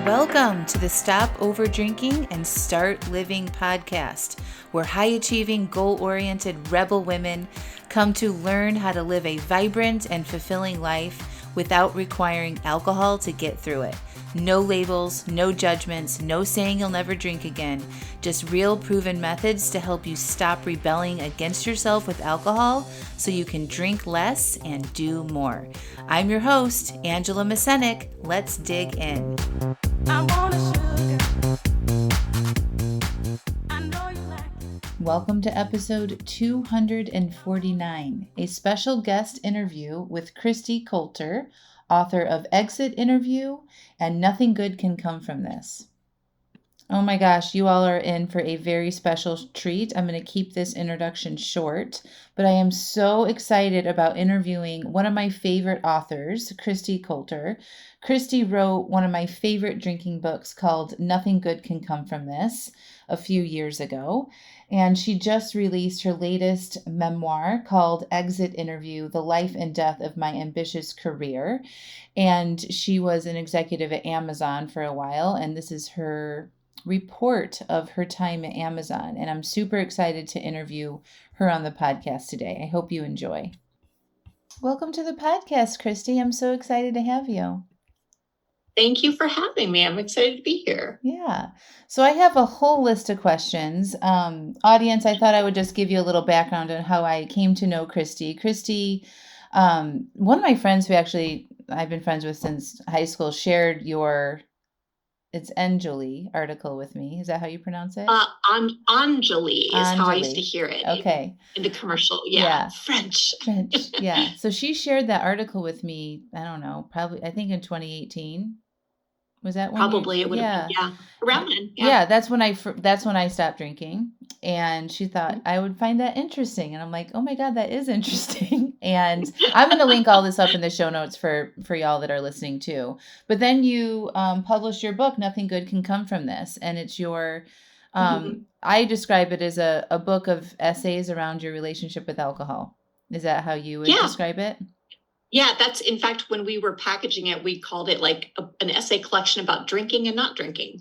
Welcome to the Stop Over Drinking and Start Living podcast, where high-achieving, goal-oriented rebel women come to learn how to live a vibrant and fulfilling life without requiring alcohol to get through it. No labels, no judgments, no saying you'll never drink again. Just real proven methods to help you stop rebelling against yourself with alcohol so you can drink less and do more. I'm your host, Angela Mascenik. Let's dig in. Welcome to episode 249, a special guest interview with Kristi Coulter, author of Exit Interview and Nothing Good Can Come From This. Oh my gosh, you all are in for a very special treat. I'm going to keep this introduction short, but I am so excited about interviewing one of my favorite authors, Kristi Coulter. Kristi wrote one of my favorite drinking books called Nothing Good Can Come From This a few years ago. And she just released her latest memoir called Exit Interview, The Life and Death of My Ambitious Career. And she was an executive at Amazon for a while, and this is her report of her time at Amazon. And I'm super excited to interview her on the podcast today. I hope you enjoy. Welcome to the podcast, Kristi. I'm so excited to have you. Thank you for having me. I'm excited to be here. Yeah. So I have a whole list of questions. Audience, I thought I would just give you a little background on how I came to know Kristi. Kristi, one of my friends who actually I've been friends with since high school, shared your It's Anjali article with me. Is that how you pronounce it? Anjali is how I used to hear it. Okay. In the commercial. Yeah. French. Yeah. So she shared that article with me, I don't know, probably, I think in 2018. Was that when Probably it would have been, around then. Yeah, that's when I stopped drinking, and she thought I would find that interesting, and I'm like, oh my God, that is interesting. And I'm going to link all this up in the show notes for y'all that are listening too. But then you published your book, Nothing Good Can Come From This, and it's your I describe it as a book of essays around your relationship with alcohol. Is that how you would describe it? Yeah, that's, in fact, when we were packaging it, we called it like an essay collection about drinking and not drinking.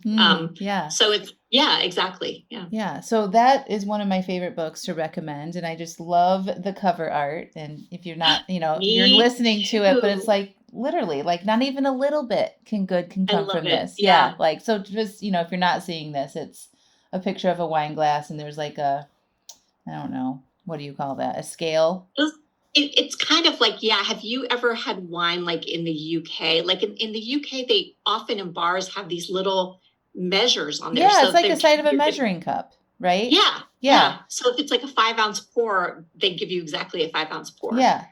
So it's, exactly. Yeah. So that is one of my favorite books to recommend. And I just love the cover art. And if you're not, you're listening to it, but it's like literally like not even a little bit can come from this. Yeah. Like, so just, if you're not seeing this, it's a picture of a wine glass and there's like I don't know, what do you call that? A scale? It's kind of like, have you ever had wine like in the UK? Like in the UK, they often in bars have these little measures on there. Yeah, so it's like the side of a measuring cup, right? Yeah. So if it's like a 5-ounce pour, they give you exactly a 5-ounce pour. Yeah.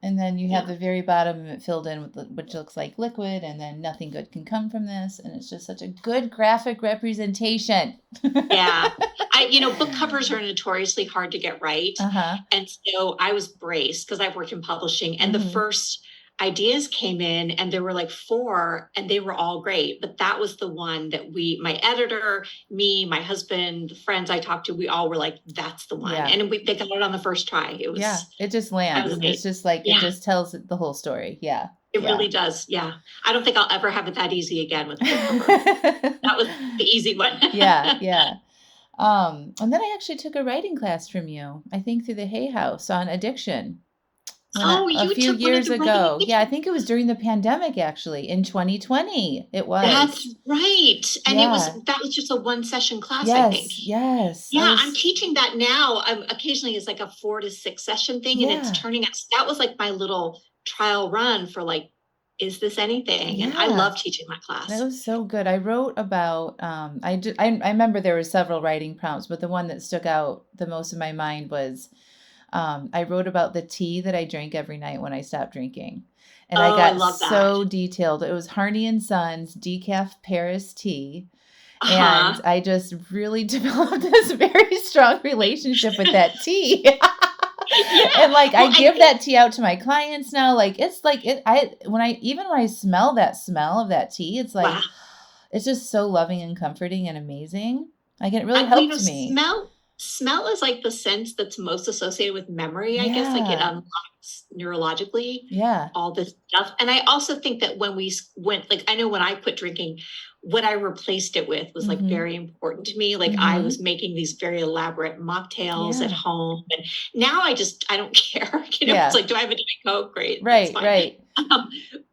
And then you have the very bottom of it filled in with which looks like liquid, and then nothing good can come from this. And it's just such a good graphic representation. Book covers are notoriously hard to get right. And so I was braced because I've worked in publishing, and the first ideas came in and there were like 4 and they were all great. But that was the one that my editor, me, my husband, the friends I talked to, we all were like, that's the one. And they got it on the first try. It was, it just lands. It's just like, it just tells the whole story. Yeah. It really does. Yeah. I don't think I'll ever have it that easy again with the book cover. That was the easy one. Yeah. And then I actually took a writing class from you, I think through the Hay House on addiction. A few years ago. Yeah, I think it was during the pandemic, actually, in 2020. It was. That's right. And that was just a 1-session class, I think. Yes. Yeah, I'm teaching that now. Occasionally it's like a 4 to 6 session thing, and it's turning out. That was like my little trial run for like, is this anything? Yeah. And I love teaching my class. That was so good. I wrote about, I remember there were several writing prompts, but the one that stuck out the most in my mind was, I wrote about the tea that I drank every night when I stopped drinking. And I got so detailed. It was Harney and Sons decaf Paris tea. And I just really developed this very strong relationship with that tea. And like, I give that tea out to my clients now. Like, it's like when I smell that smell of that tea, it's like, it's just so loving and comforting and amazing. Like, it really helped me. Smell is like the sense that's most associated with memory, I guess. Like it unlocks neurologically all this stuff. And I also think that when we went, like, I know when I quit drinking, what I replaced it with was like very important to me. Like I was making these very elaborate mocktails at home. And now I don't care. It's like, do I have a Diet Coke? Great. Right, right.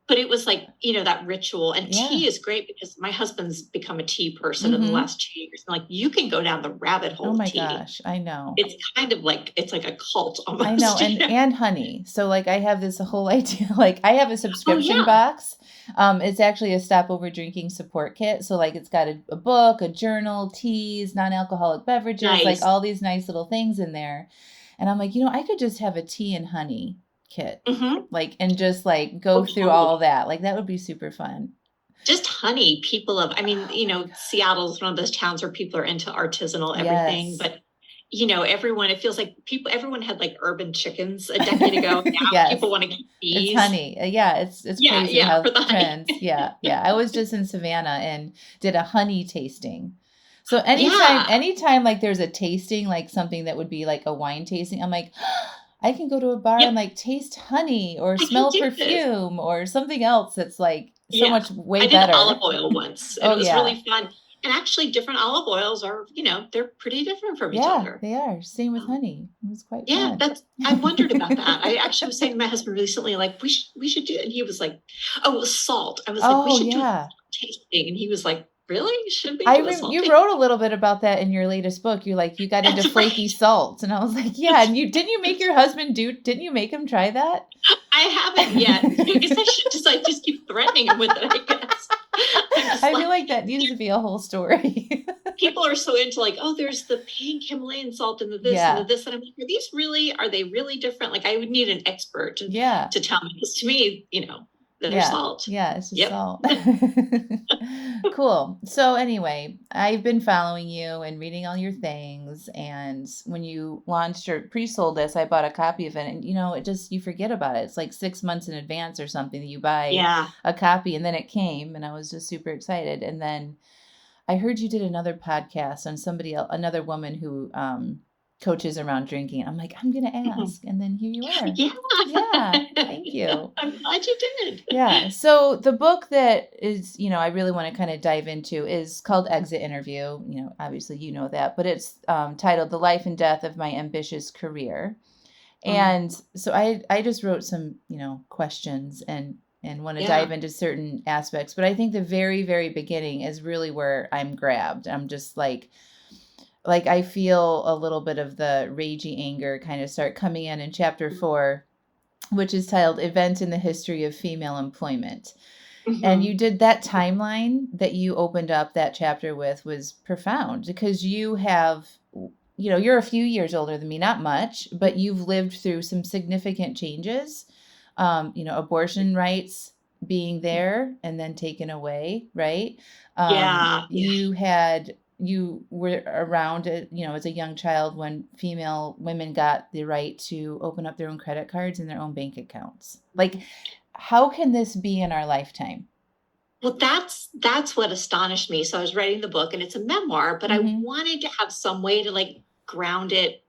But it was like, that ritual. And tea is great because my husband's become a tea person in the last 2 years. And like, you can go down the rabbit hole. Oh my of tea. gosh, I know. It's kind of like, it's like a cult almost. I know, and honey. So like, I have this whole idea, like I have a subscription box. It's actually a stopover drinking support kit. So like, it's got a book, a journal, teas, non-alcoholic beverages, like all these nice little things in there. And I'm like, I could just have a tea and honey kit, like, and just like go through all that. Like that would be super fun. Just honey. Seattle's one of those towns where people are into artisanal everything, but everyone, it feels like everyone had like urban chickens a decade ago. Now people want to keep bees. It's honey. It's crazy how trends. Yeah. I was just in Savannah and did a honey tasting. So anytime like there's a tasting, like something that would be like a wine tasting, I'm like, I can go to a bar and like taste honey or smell perfume or something else that's like so much way better. I did olive oil once. And it was really fun. And actually different olive oils are, they're pretty different from each other. They are. Same with honey. It was quite fun. I wondered about that. I actually was saying to my husband recently, like, we should do it. And he was like, oh, it was salt. I was like, we should do a tasting. And he was like, really? Should we do a salt you wrote a little bit about that in your latest book. You're like, you got into flaky salt. And I was like, yeah. And didn't you make your husband didn't you make him try that? I haven't yet. I guess I should just keep threatening him with it, I guess. I feel like that needs to be a whole story. People are so into like, oh, there's the pink Himalayan salt and the this and the this. And I'm like, are they really different? Like I would need an expert to tell me. Because to me, they're salt. Yeah, it's just salt. Cool. So anyway, I've been following you and reading all your things. And when you launched or pre-sold this, I bought a copy of it. And, you forget about it. It's like 6 months in advance or something that you buy a copy. And then it came and I was just super excited. And then I heard you did another podcast on another woman who coaches around drinking. I'm like, I'm going to ask. And then here you are. Yeah. Thank you. I'm glad you did. Yeah. So the book that is, I really want to kind of dive into is called Exit Interview. Obviously you know that, but it's titled The Life and Death of My Ambitious Career. And so I just wrote some, questions and want to dive into certain aspects. But I think the very, very beginning is really where I'm grabbed. I'm just like I feel a little bit of the ragey anger kind of start coming in chapter 4, which is titled Event in the History of Female Employment. And you did that timeline that you opened up that chapter with was profound because you have, you're a few years older than me, not much, but you've lived through some significant changes, abortion rights being there and then taken away, right? You were around, as a young child when female women got the right to open up their own credit cards and their own bank accounts. Like, how can this be in our lifetime? Well, that's what astonished me. So I was writing the book and it's a memoir, but I wanted to have some way to like ground it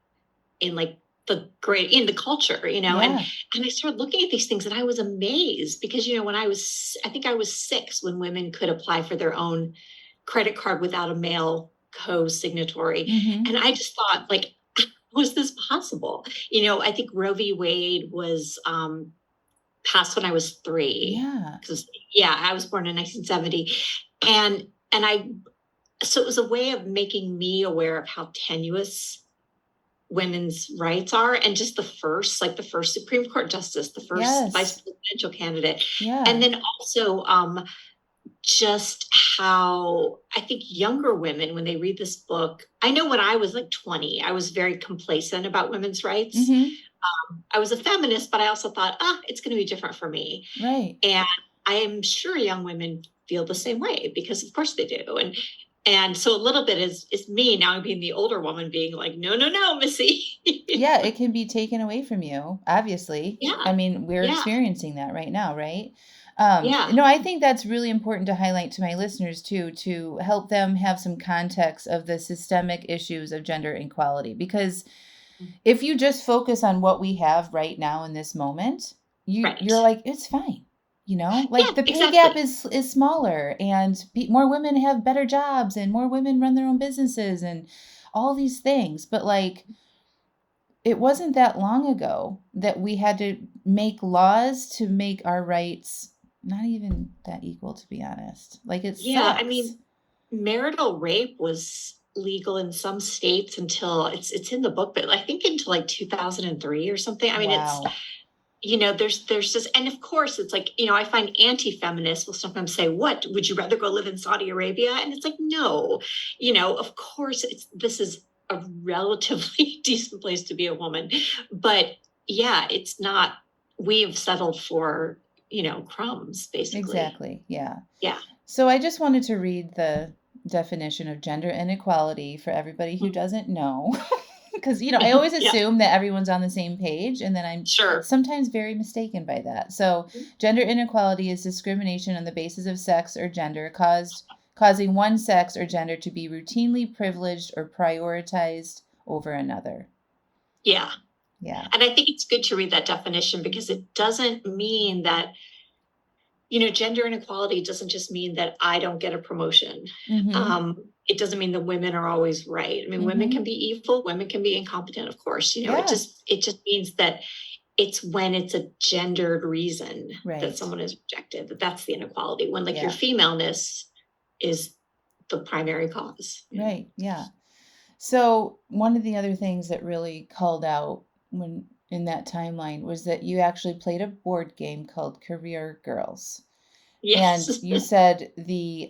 in like in the culture, and I started looking at these things and I was amazed because, when I think I was 6 when women could apply for their own credit card without a male co-signatory. And I just thought, like, was this possible? I think Roe v. Wade was passed when I was 3. I was born in 1970. So it was a way of making me aware of how tenuous women's rights are. And just the first Supreme Court justice, the first vice presidential candidate. And then also, just how I think younger women, when they read this book, I know when I was like 20, I was very complacent about women's rights. I was a feminist, but I also thought, it's going to be different for me. Right. And I am sure young women feel the same way because of course they do. And so a little bit is me now being the older woman being like, no, no, no, Missy. Yeah, it can be taken away from you, obviously. Yeah. I mean, we're Yeah. experiencing that right now, right? Yeah. No, I think that's really important to highlight to my listeners too, to help them have some context of the systemic issues of gender inequality. Because if you just focus on what we have right now in this moment, you're Right. like, it's fine. You know, Yeah, like the pay gap exactly. is smaller, and more women have better jobs, and more women run their own businesses, and all these things. But like, it wasn't that long ago that we had to make laws to make our rights not even that equal, to be honest. Like, it Yeah, I sucks. mean, marital rape was legal in some states until it's in the book, but I think until like 2003 or something. I mean, it's, Wow. there's just, and of course it's like, I find anti-feminists will sometimes say, what, would you rather go live in Saudi Arabia? And it's like, no, of course this is a relatively decent place to be a woman, but yeah, it's not, we have settled for, crumbs basically. Exactly. Yeah. Yeah. So I just wanted to read the definition of gender inequality for everybody who doesn't know. Because, I always Yeah, assume that everyone's on the same page, and then I'm sure. sometimes very mistaken by that. So, gender inequality is discrimination on the basis of sex or gender causing one sex or gender to be routinely privileged or prioritized over another. Yeah. Yeah. And I think it's good to read that definition because it doesn't mean that, gender inequality doesn't just mean that I don't get a promotion. Mm-hmm. It doesn't mean that women are always right. I mean, women Mm-hmm. can be evil, women can be incompetent, of course. It Yeah. just means that it's when it's a gendered reason that Right. someone is rejected, that's the inequality. When like your Yeah. femaleness is the primary cause. Right. Yeah. So, one of the other things that really called out when in that timeline was that you actually played a board game called Career Girls. And Yes. you said the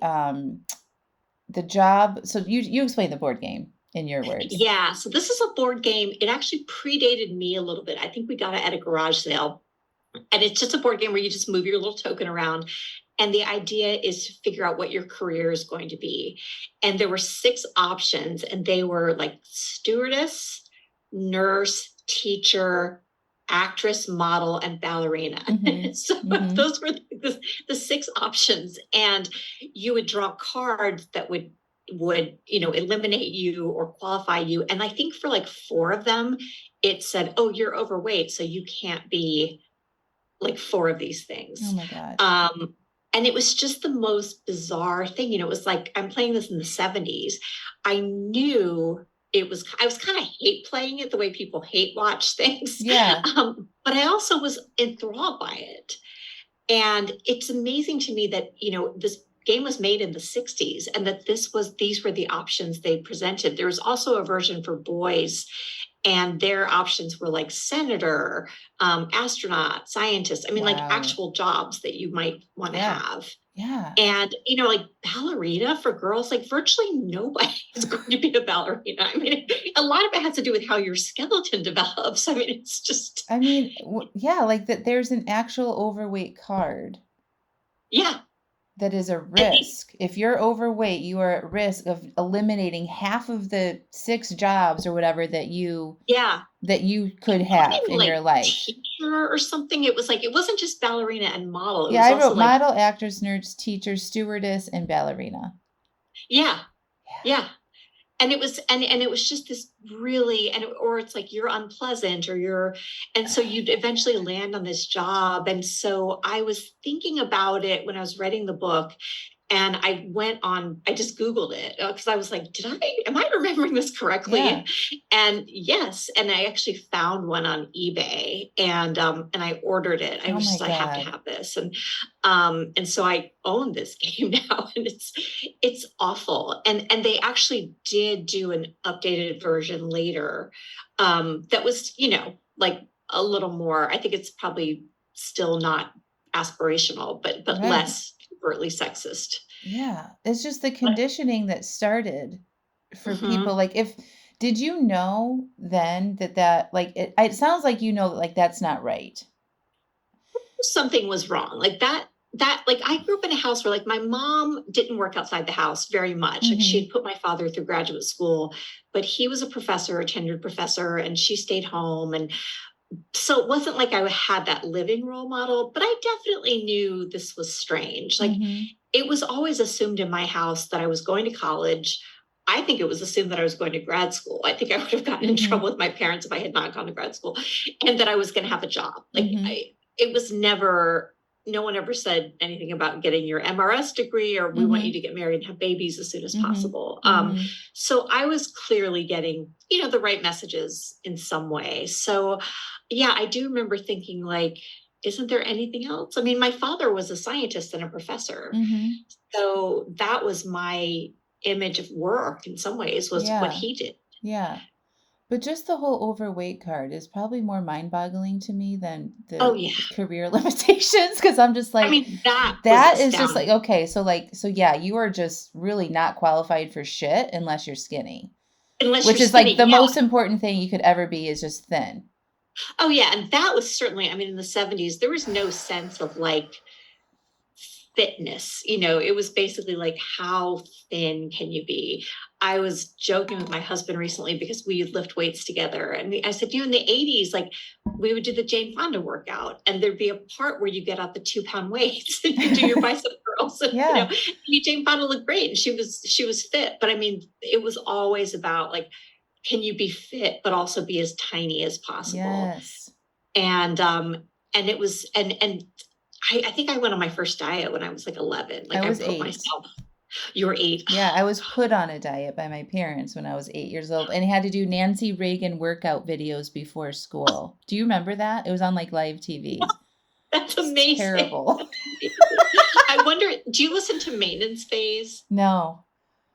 job, so you explain the board game in your words. Yeah, so this is a board game. It actually predated me a little bit. I think we got it at a garage sale. And it's just a board game where you just move your little token around. And the idea is to figure out what your career is going to be. And there were 6 options, and they were like stewardess, nurse, teacher, actress, model, and ballerina. Mm-hmm. So Mm-hmm. those were the 6 options. And you would draw cards that would eliminate you or qualify you. And I think for like 4 of them, it said, oh, you're overweight, so you can't be like 4 of these Oh things. my God. And it was just the most bizarre thing. It was like, I'm playing this in the 70s. I knew I was kind of hate playing it the way people hate watch things. Yeah. But I also was enthralled by it. And it's amazing to me that, this game was made in the 60s and that these were the options they presented. There was also a version for boys, and their options were like senator, astronaut, scientist. I mean, like Wow. actual jobs that you might want to Yeah. have. Yeah. And, like ballerina for girls, like virtually nobody is going to be a ballerina. I mean, a lot of it has to do with how your skeleton develops. I mean, it's just, I mean, yeah, like that there's an actual overweight card yeah. that is a I think, risk. If you're overweight, you are at risk of eliminating half of the 6 jobs or whatever yeah. that you could have Even in like your life. teacher or something. It was like, it wasn't just ballerina and model. It Yeah, was I also wrote like, model, actress, nurse, teacher, stewardess, and ballerina. yeah, Yeah. yeah. And it was, and it was just this really, or it's like you're unpleasant or and so you'd eventually land on this job. And so I was thinking about it when I was writing the book, and I just Googled it because I was like, am I remembering this correctly? Yeah. And yes, and I actually found one on eBay, and I ordered it. I Oh was my just, I have to God. have this. And so I own this game now, and it's awful. And they actually did do an updated version later, that was, like a little more, I think it's probably still not aspirational, but Right. less overtly sexist. Yeah. It's just the But conditioning that started for people. mhm. Like, did you know then like, it sounds like, like, that's not right. Something was wrong. Like that that, like, I grew up in a house where, like, my mom didn't work outside the house very much. Like, she had put my father through graduate school, but he was a professor, a tenured professor, and she stayed home. And so it wasn't like I had that living role model, but I definitely knew this was strange. Like, it was always assumed in my house that I was going to college. I think it was assumed that I was going to grad school. I think I would have gotten in trouble with my parents if I had not gone to grad school, and that I was going to have a job. Like, it was never, no one ever said anything about getting your MRS degree or we want you to get married and have babies as soon as possible. So I was clearly getting, the right messages in some way. So yeah, I do remember thinking, like, isn't there anything else? I mean, my father was a scientist and a professor. So that was my image of work in some ways, was what he did. Yeah. But just the whole overweight card is probably more mind-boggling to me than the career limitations, because I'm just like, I mean, that is just like, okay, so yeah, you are just really not qualified for shit unless you're skinny. Which is like the most important thing you could ever be, is just thin. Oh yeah, and that was certainly, I mean, in the 70s, there was no sense of like fitness. It was basically like, how thin can you be? I was joking with my husband recently because we lift weights together, and I said, in the 80s, like, we would do the Jane Fonda workout, and there'd be a part where you get out the 2-pound weights and you do your bicep curls. And, Jane Fonda looked great, and she was fit. But I mean, it was always about, like, can you be fit but also be as tiny as possible? Yes. And it was, and I think I went on my first diet when I was like 11. Like, I was I put 8. myself. You were 8. Yeah, I was put on a diet by my parents when I was 8 years old, and I had to do Nancy Reagan workout videos before school. Do you remember that? It was on like live TV. That's amazing. Terrible. I wonder, do you listen to Maintenance Phase? No.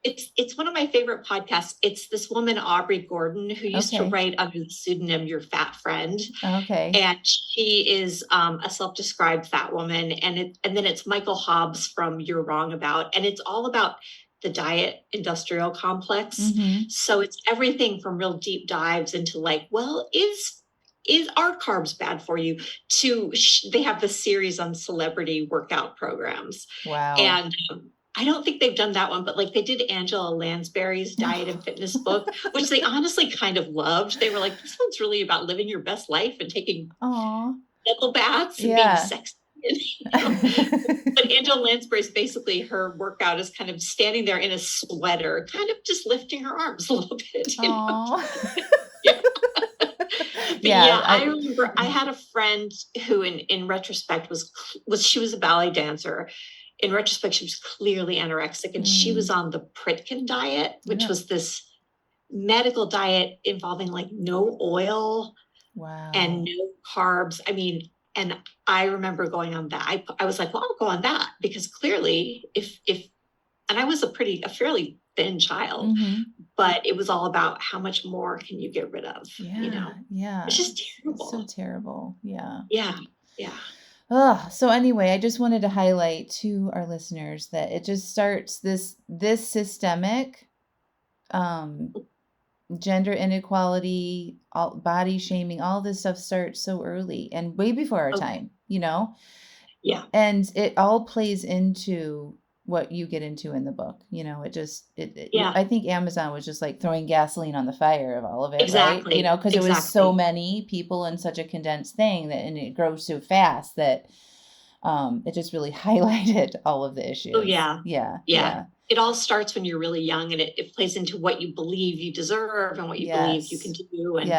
It's one of my favorite podcasts. It's this woman, Aubrey Gordon, who used to write under the pseudonym Your Fat Friend. Okay. And she is a self-described fat woman. And then it's Michael Hobbs from You're Wrong About. And it's all about the diet industrial complex. So it's everything from real deep dives into, like, well, are carbs bad for you, to they have this series on celebrity workout programs. Wow. And I don't think they've done that one, but like, they did Angela Lansbury's diet and fitness book, which they honestly kind of loved. They were like, this one's really about living your best life and taking bubble baths and being sexy. But Angela Lansbury's, basically, her workout is kind of standing there in a sweater, kind of just lifting her arms a little bit. I remember I had a friend who in retrospect she was a ballet dancer. In retrospect, she was clearly anorexic, and she was on the Pritkin diet, which was this medical diet involving like no oil and no carbs. I mean, and I remember going on that. I was like, well, I'll go on that, because clearly and I was a fairly thin child, but it was all about how much more can you get rid of, It's just terrible. It's so terrible. Yeah. So anyway, I just wanted to highlight to our listeners that it just starts this systemic gender inequality, all body shaming, all this stuff starts so early and way before our time, and it all plays into what you get into in the book. I think Amazon was just like throwing gasoline on the fire of all of it. Exactly. Right? Because it was so many people in such a condensed thing and it grows so fast that it just really highlighted all of the issues. Oh yeah. It all starts when you're really young, and it plays into what you believe you deserve and what you believe you can do. And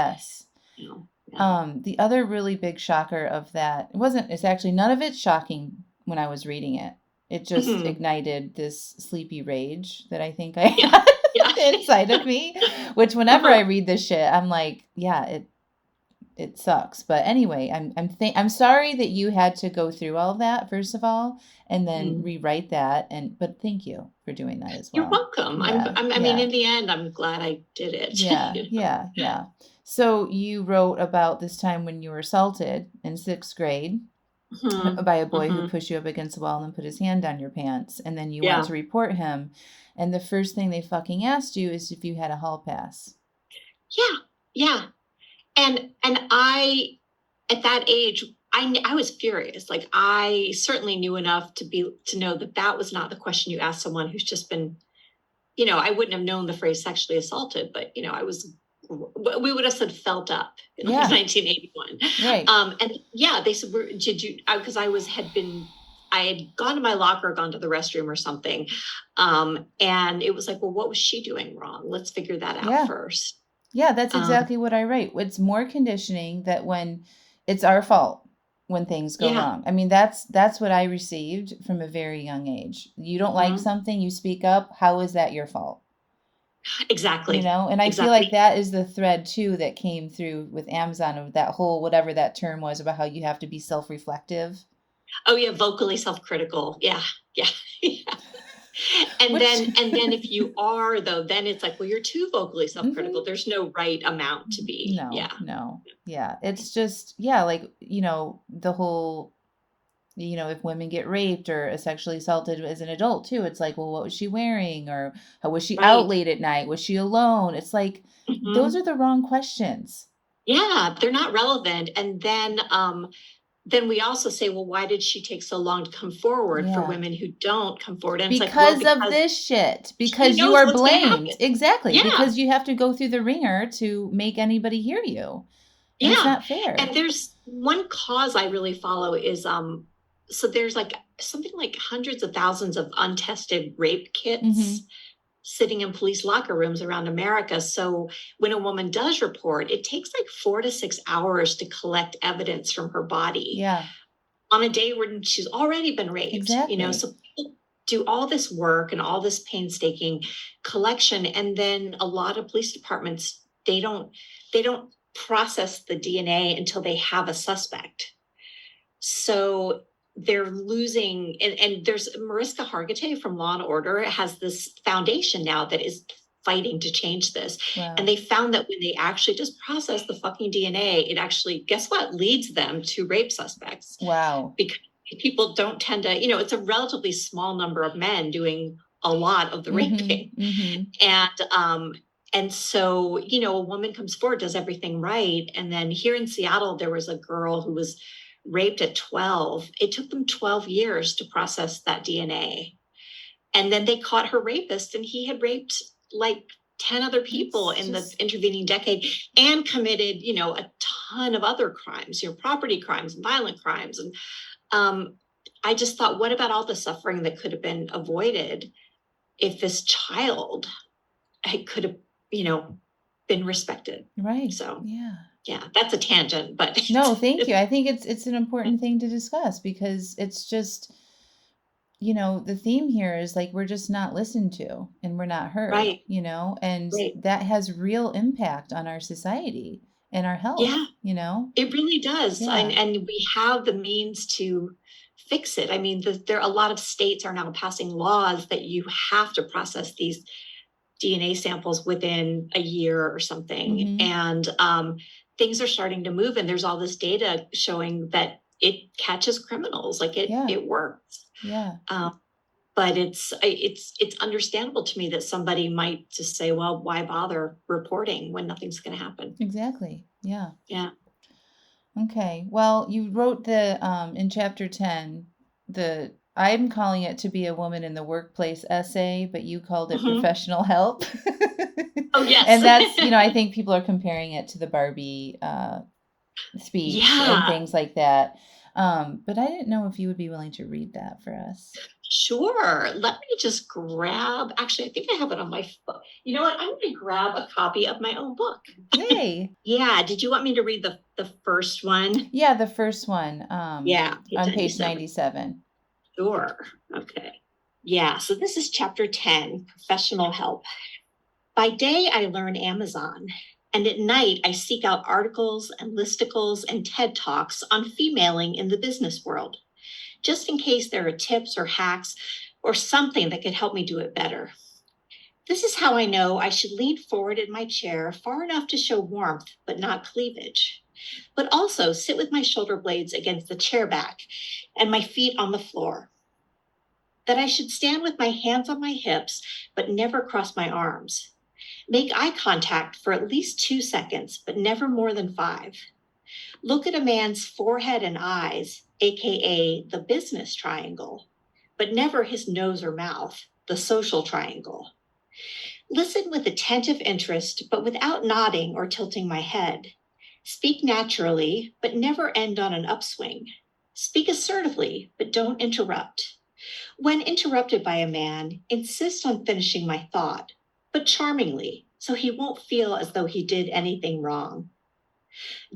the other really big shocker of that, it's actually none of it shocking when I was reading it. It just ignited this sleepy rage that I think I had inside of me, which whenever I read this shit, I'm like, it sucks. But anyway, I'm sorry that you had to go through all of that, first of all, and then rewrite that. But thank you for doing that as well. You're welcome. I mean, in the end, I'm glad I did it. Yeah. So you wrote about this time when you were assaulted in 6th grade. By a boy who pushed you up against the wall and put his hand down your pants, and then you went to report him, and the first thing they fucking asked you is if you had a hall pass. And I, at that age, I was furious. Like, I certainly knew enough to know that was not the question you ask someone who's just been, I wouldn't have known the phrase sexually assaulted, but we would have said felt up in like 1981. Right. And yeah, they said, did you, because I had gone to my locker, gone to the restroom or something. And it was like, well, what was she doing wrong? Let's figure that out first. Yeah, that's exactly what I write. It's more conditioning that when it's our fault when things go wrong. I mean, that's what I received from a very young age. You don't like something, you speak up. How is that your fault? Exactly. And I feel like that is the thread too that came through with Amazon, of that whole, whatever that term was, about how you have to be self-reflective. Oh yeah, vocally self-critical. Yeah. And then if you are, though, then it's like, well, you're too vocally self-critical. There's no right amount to be. No. Yeah. It's just, like, the whole, if women get raped or sexually assaulted as an adult too, it's like, well, what was she wearing? Or how was she out late at night? Was she alone? It's like, those are the wrong questions. Yeah, they're not relevant. And then we also say, well, why did she take so long to come forward for women who don't come forward? And because of this shit. Because you are blamed. Exactly. Yeah. Because you have to go through the ringer to make anybody hear you. And it's not fair. And there's one cause I really follow is so there's like something like hundreds of thousands of untested rape kits sitting in police locker rooms around America. So when a woman does report, it takes like 4 to 6 hours to collect evidence from her body. Yeah. On a day when she's already been raped. Exactly. So people do all this work and all this painstaking collection. And then a lot of police departments, they don't process the DNA until they have a suspect. So they're losing, and there's Mariska Hargitay from Law and Order has this foundation now that is fighting to change this. Wow. And they found that when they actually just process the fucking DNA, it actually, guess what, leads them to rape suspects. Wow. Because people don't tend to, it's a relatively small number of men doing a lot of the raping. And so, a woman comes forward, does everything right. And then here in Seattle, there was a girl who was raped at 12. It took them 12 years to process that DNA. And then they caught her rapist, and he had raped like 10 other people in the intervening decade and committed, a ton of other crimes, property crimes, violent crimes. And I just thought, what about all the suffering that could have been avoided if this child could have, been respected? Right. So, yeah, that's a tangent, but no, thank you. I think it's an important thing to discuss, because it's just, the theme here is like, we're just not listened to and we're not heard, and that has real impact on our society and our health. It really does. And we have the means to fix it. I mean, there are a lot of states are now passing laws that you have to process these DNA samples within a year or something. And things are starting to move, and there's all this data showing that it catches criminals. Like it works. But it's understandable to me that somebody might just say, well, why bother reporting when nothing's going to happen? Exactly. Yeah. Okay. Well, you wrote in chapter 10, I'm calling it To Be a Woman in the Workplace essay, but you called it professional help. Oh, yes. And that's, I think people are comparing it to the Barbie speech and things like that. But I didn't know if you would be willing to read that for us. Sure. Let me just actually, I think I have it on my phone. You know what? I'm going to grab a copy of my own book. Yay. Yeah. Did you want me to read the first one? Yeah, the first one. On page 97. Sure. Okay. Yeah. So this is chapter 10, professional help. By day, I learn Amazon. And at night, I seek out articles and listicles and TED Talks on femaling in the business world, just in case there are tips or hacks or something that could help me do it better. This is how I know I should lean forward in my chair far enough to show warmth, but not cleavage, but also sit with my shoulder blades against the chair back and my feet on the floor. That I should stand with my hands on my hips, but never cross my arms. Make eye contact for at least 2 seconds, but never more than 5. Look at a man's forehead and eyes, aka the business triangle, but never his nose or mouth, the social triangle. Listen with attentive interest, but without nodding or tilting my head. Speak naturally, but never end on an upswing. Speak assertively, but don't interrupt. When interrupted by a man, insist on finishing my thought, but charmingly, so he won't feel as though he did anything wrong.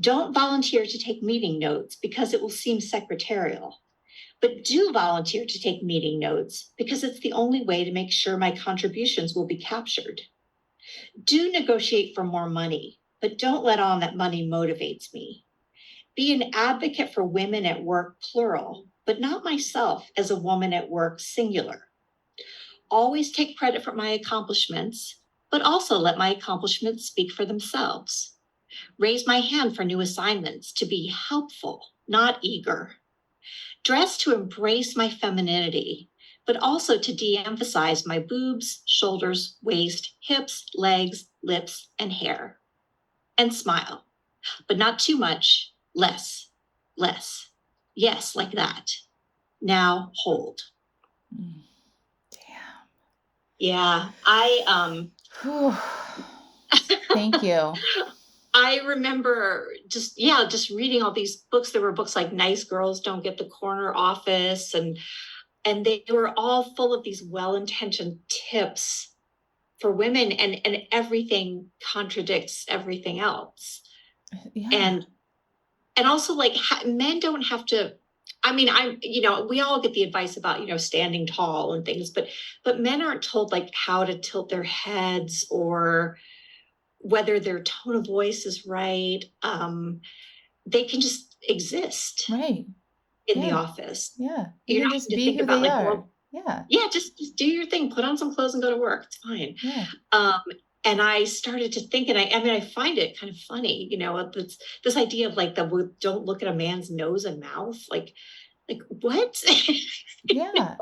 Don't volunteer to take meeting notes because it will seem secretarial, but do volunteer to take meeting notes because it's the only way to make sure my contributions will be captured. Do negotiate for more money, but don't let on that money motivates me. Be an advocate for women at work, plural, but not myself as a woman at work, singular. Always take credit for my accomplishments, but also let my accomplishments speak for themselves. Raise my hand for new assignments to be helpful, not eager. Dress to embrace my femininity, but also to de-emphasize my boobs, shoulders, waist, hips, legs, lips, and hair. And smile, but not too much, less, less. Yes, like that. Now hold. Damn. Yeah, Thank you. I remember just reading all these books. There were books like Nice Girls Don't Get the Corner Office, and they were all full of these well-intentioned tips for women, and everything contradicts everything else. Yeah. And also, like, men don't have to, I mean, we all get the advice about, standing tall and things, but men aren't told like how to tilt their heads or whether their tone of voice is right. They can just exist right in the office. Yeah. You can don't just have to be think who about they like, are. well, just do your thing, put on some clothes and go to work. It's fine. Yeah. And I started to think, and I find it kind of funny, this idea of like don't look at a man's nose and mouth, like what? Yeah.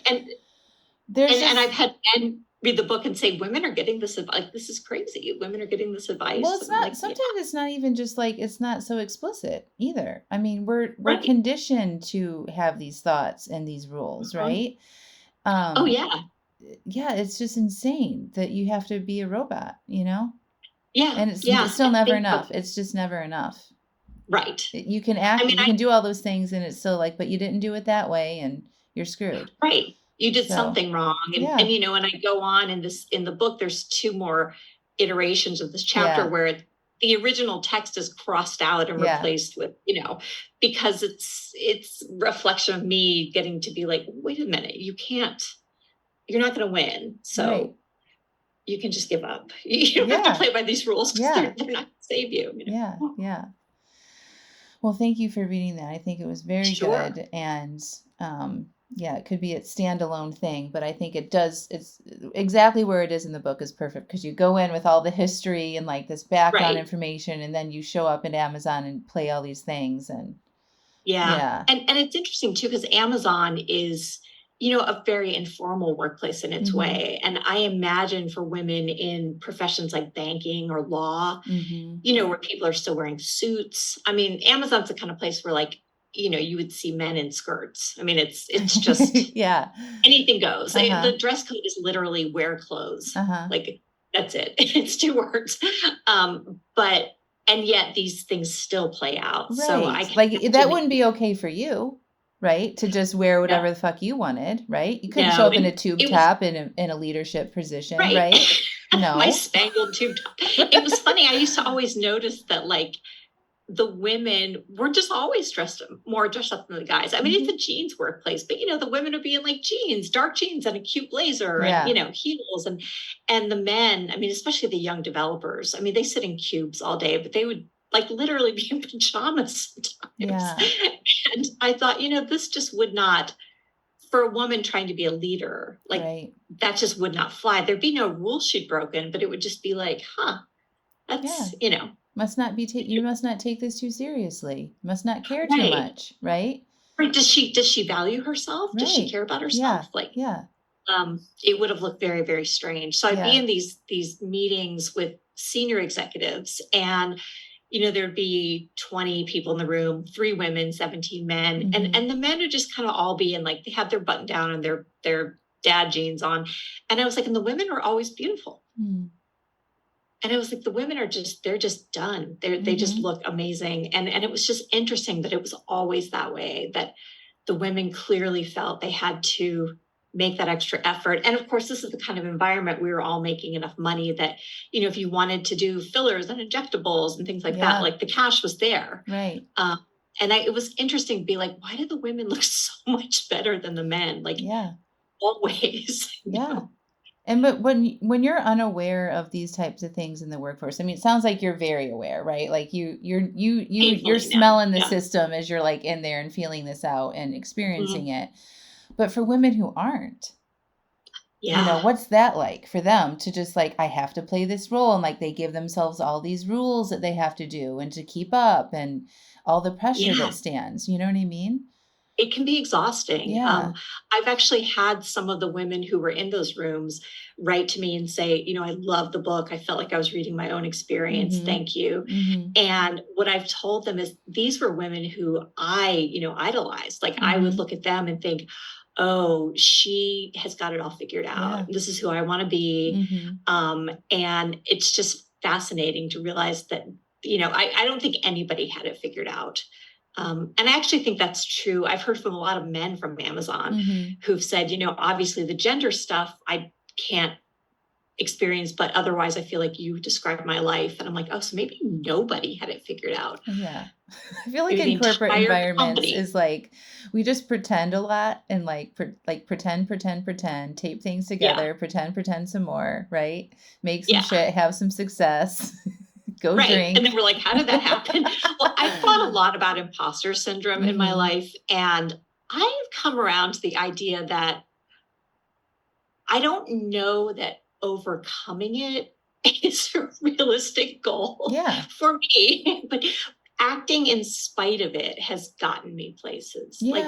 And I've had men read the book and say women are getting this advice. Like, this is crazy. Women are getting this advice. Well, it's not. Sometimes it's not even just like it's not so explicit either. I mean, we're conditioned to have these thoughts and these rules, right? Oh yeah. Yeah, it's just insane that you have to be a robot, Yeah. And it's still never enough. It's just never enough. Right. You can act, you can do all those things, and it's still like, but you didn't do it that way, and you're screwed. Right. You did something wrong. And I go on in the book, there's 2 more iterations of this chapter where the original text is crossed out and replaced with, because it's reflection of me getting to be like, wait a minute, you're not going to win. So you can just give up. You don't have to play by these rules because they're not going to save you. Yeah. Well, thank you for reading that. I think it was very good. And it could be a standalone thing, but I think it's exactly where it is in the book is perfect because you go in with all the history and like this background information, and then you show up at Amazon and play all these things. And and it's interesting too, because Amazon is, a very informal workplace in its way. And I imagine for women in professions like banking or law, where people are still wearing suits. I mean, Amazon's the kind of place where like, you would see men in skirts. I mean, it's just anything goes. The dress code is literally wear clothes. Like that's it. It's 2 words. And yet these things still play out. Right. So I like that wouldn't be okay for you, right? To just wear whatever the fuck you wanted, right? You couldn't show up in a tube top in a leadership position, right? No. My spangled tube top. It was funny. I used to always notice that like the women were just always more dressed up than the guys. I mean, it's a jeans workplace, but the women would be in like jeans, dark jeans and a cute blazer and, heels and the men, I mean, especially the young developers, I mean, they sit in cubes all day, but they would like literally be in pajamas sometimes. Yeah. And I thought, this just would not, for a woman trying to be a leader, like that just would not fly. There'd be no rule she'd broken, but it would just be like, that's, must not be you must not take this too seriously. Must not care too much, right? Right. Does she value herself? Does she care about herself? It would have looked very, very strange. So I'd be in these meetings with senior executives, and there'd be 20 people in the room, 3 women, 17 men. And the men would just kind of all be in, like, they had their button down and their dad jeans on. And I was like, and the women are always beautiful. And it was like, the women they're just done. They just look amazing. And it was just interesting that it was always that way, that the women clearly felt they had to make that extra effort. And of course, this is the kind of environment we were all making enough money that, if you wanted to do fillers and injectables and things like that, like, the cash was there. Right. And it was interesting to be like, why do the women look so much better than the men? Like, always. And but when you're unaware of these types of things in the workforce, I mean, it sounds like you're very aware, right? Like you're smelling the system as you're, like, in there and feeling this out and experiencing it. But for women who aren't, what's that like for them to just, like, I have to play this role, and, like, they give themselves all these rules that they have to do and to keep up and all the pressure that stands. You know what I mean? It can be exhausting. I've actually had some of the women who were in those rooms write to me and say, I love the book. I felt like I was reading my own experience. Thank you. And what I've told them is, these were women who I, idolized. Like, I would look at them and think, oh, she has got it all figured out. This is who I want to be. And it's just fascinating to realize that, I don't think anybody had it figured out. And I actually think that's true. I've heard from a lot of men from Amazon who've said, obviously the gender stuff I can't experience, but otherwise I feel like you described my life. And I'm like, oh, so maybe nobody had it figured out. I feel like in corporate environments is like, we just pretend a lot and pretend, tape things together, pretend some more, right? Make some shit, have some success. Go drink. And then we're like, how did that happen? Well, I've thought a lot about imposter syndrome in my life. And I've come around to the idea that I don't know that overcoming it is a realistic goal for me. But acting in spite of it has gotten me places. Like,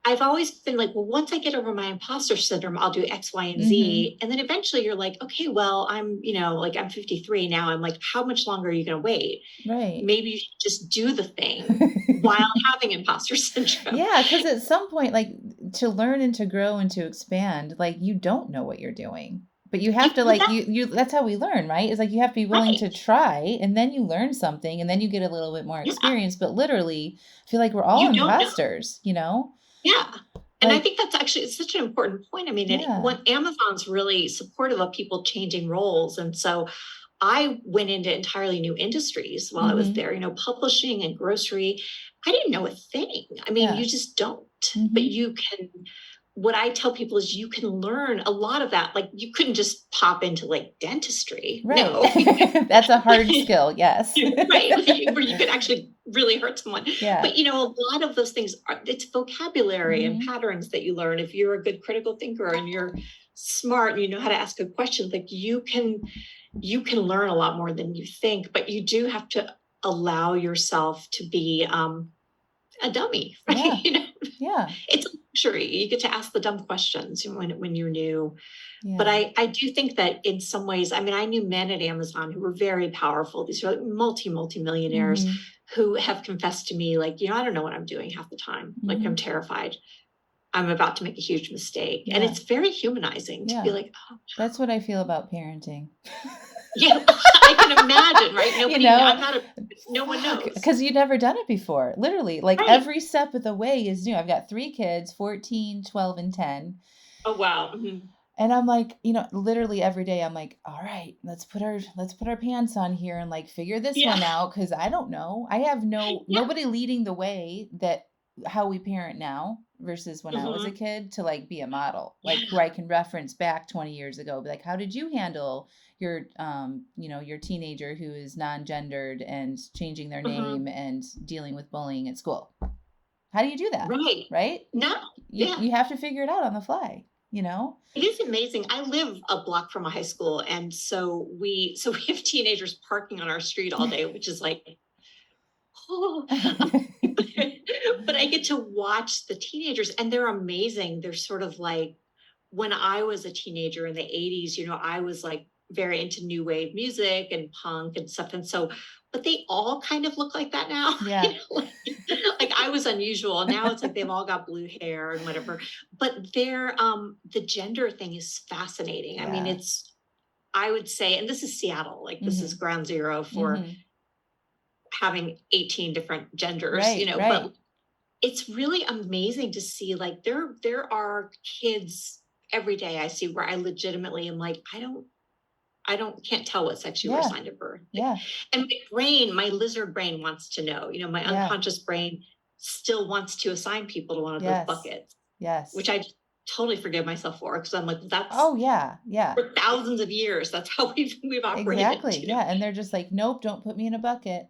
I've always been like, well, once I get over my imposter syndrome, I'll do X, Y, and Z. And then eventually you're like, okay, well, I'm 53 now. I'm like, how much longer are you going to wait? Right. Maybe you should just do the thing while having imposter syndrome. Yeah. Cause at some point, like, to learn and to grow and to expand, like, you don't know what you're doing, but you have to, like, that's how we learn, right? It's like, you have to be willing to try, and then you learn something, and then you get a little bit more experience, but literally I feel like we're all imposters, Yeah. And I think that's actually, it's such an important point. I mean, when Amazon's really supportive of people changing roles. And so I went into entirely new industries while I was there, publishing and grocery. I didn't know a thing. I mean, you just don't, but you can, what I tell people is you can learn a lot of that. Like, you couldn't just pop into, like, dentistry. Right. No. That's a hard skill. Yes. Right. Where you could actually really hurt someone. But, a lot of those things it's vocabulary and patterns that you learn. If you're a good critical thinker and you're smart and you know how to ask good questions, like, you can learn a lot more than you think, but you do have to allow yourself to be, a dummy, right? It's a luxury. You get to ask the dumb questions when you're new. But I do think that in some ways, I mean, I knew men at Amazon who were very powerful. These are like multi-millionaires who have confessed to me, like, I don't know what I'm doing half the time. Like, I'm terrified. I'm about to make a huge mistake. And it's very humanizing to be like, oh. That's what I feel about parenting. I can imagine, right? No one knows. Because you've never done it before. Literally, like, every step of the way is new. I've got 3 kids, 14, 12, and 10. Oh, wow. And I'm like, literally every day I'm like, all right, let's put our pants on here and, like, figure this one out. Cause I don't know. I have nobody leading the way that how we parent now versus when I was a kid to, like, be a model, like, who I can reference back 20 years ago. Be like, how did you handle your, your teenager who is non-gendered and changing their name and dealing with bullying at school? How do you do that? Right? No. You have to figure it out on the fly. It is amazing. I live a block from a high school. And so we have teenagers parking on our street all day, which is like, oh. But I get to watch the teenagers, and they're amazing. They're sort of like, when I was a teenager in the 80s, I was like very into new wave music and punk and stuff. And so, but they all kind of look like that now. Yeah. Like I was unusual. Now it's like they've all got blue hair and whatever. But they're the gender thing is fascinating. Yeah. I mean, I would say, and this is Seattle, like this is ground zero for having 18 different genders, right, but it's really amazing to see, like there are kids every day I see where I legitimately am like, can't tell what sex you were assigned at birth. Yeah. And my lizard brain wants to know, my unconscious brain still wants to assign people to one of those buckets. Yes. Which I totally forgive myself for, because I'm like, that's yeah. For thousands of years, that's how we've operated. Exactly. Yeah. And they're just like, nope, don't put me in a bucket.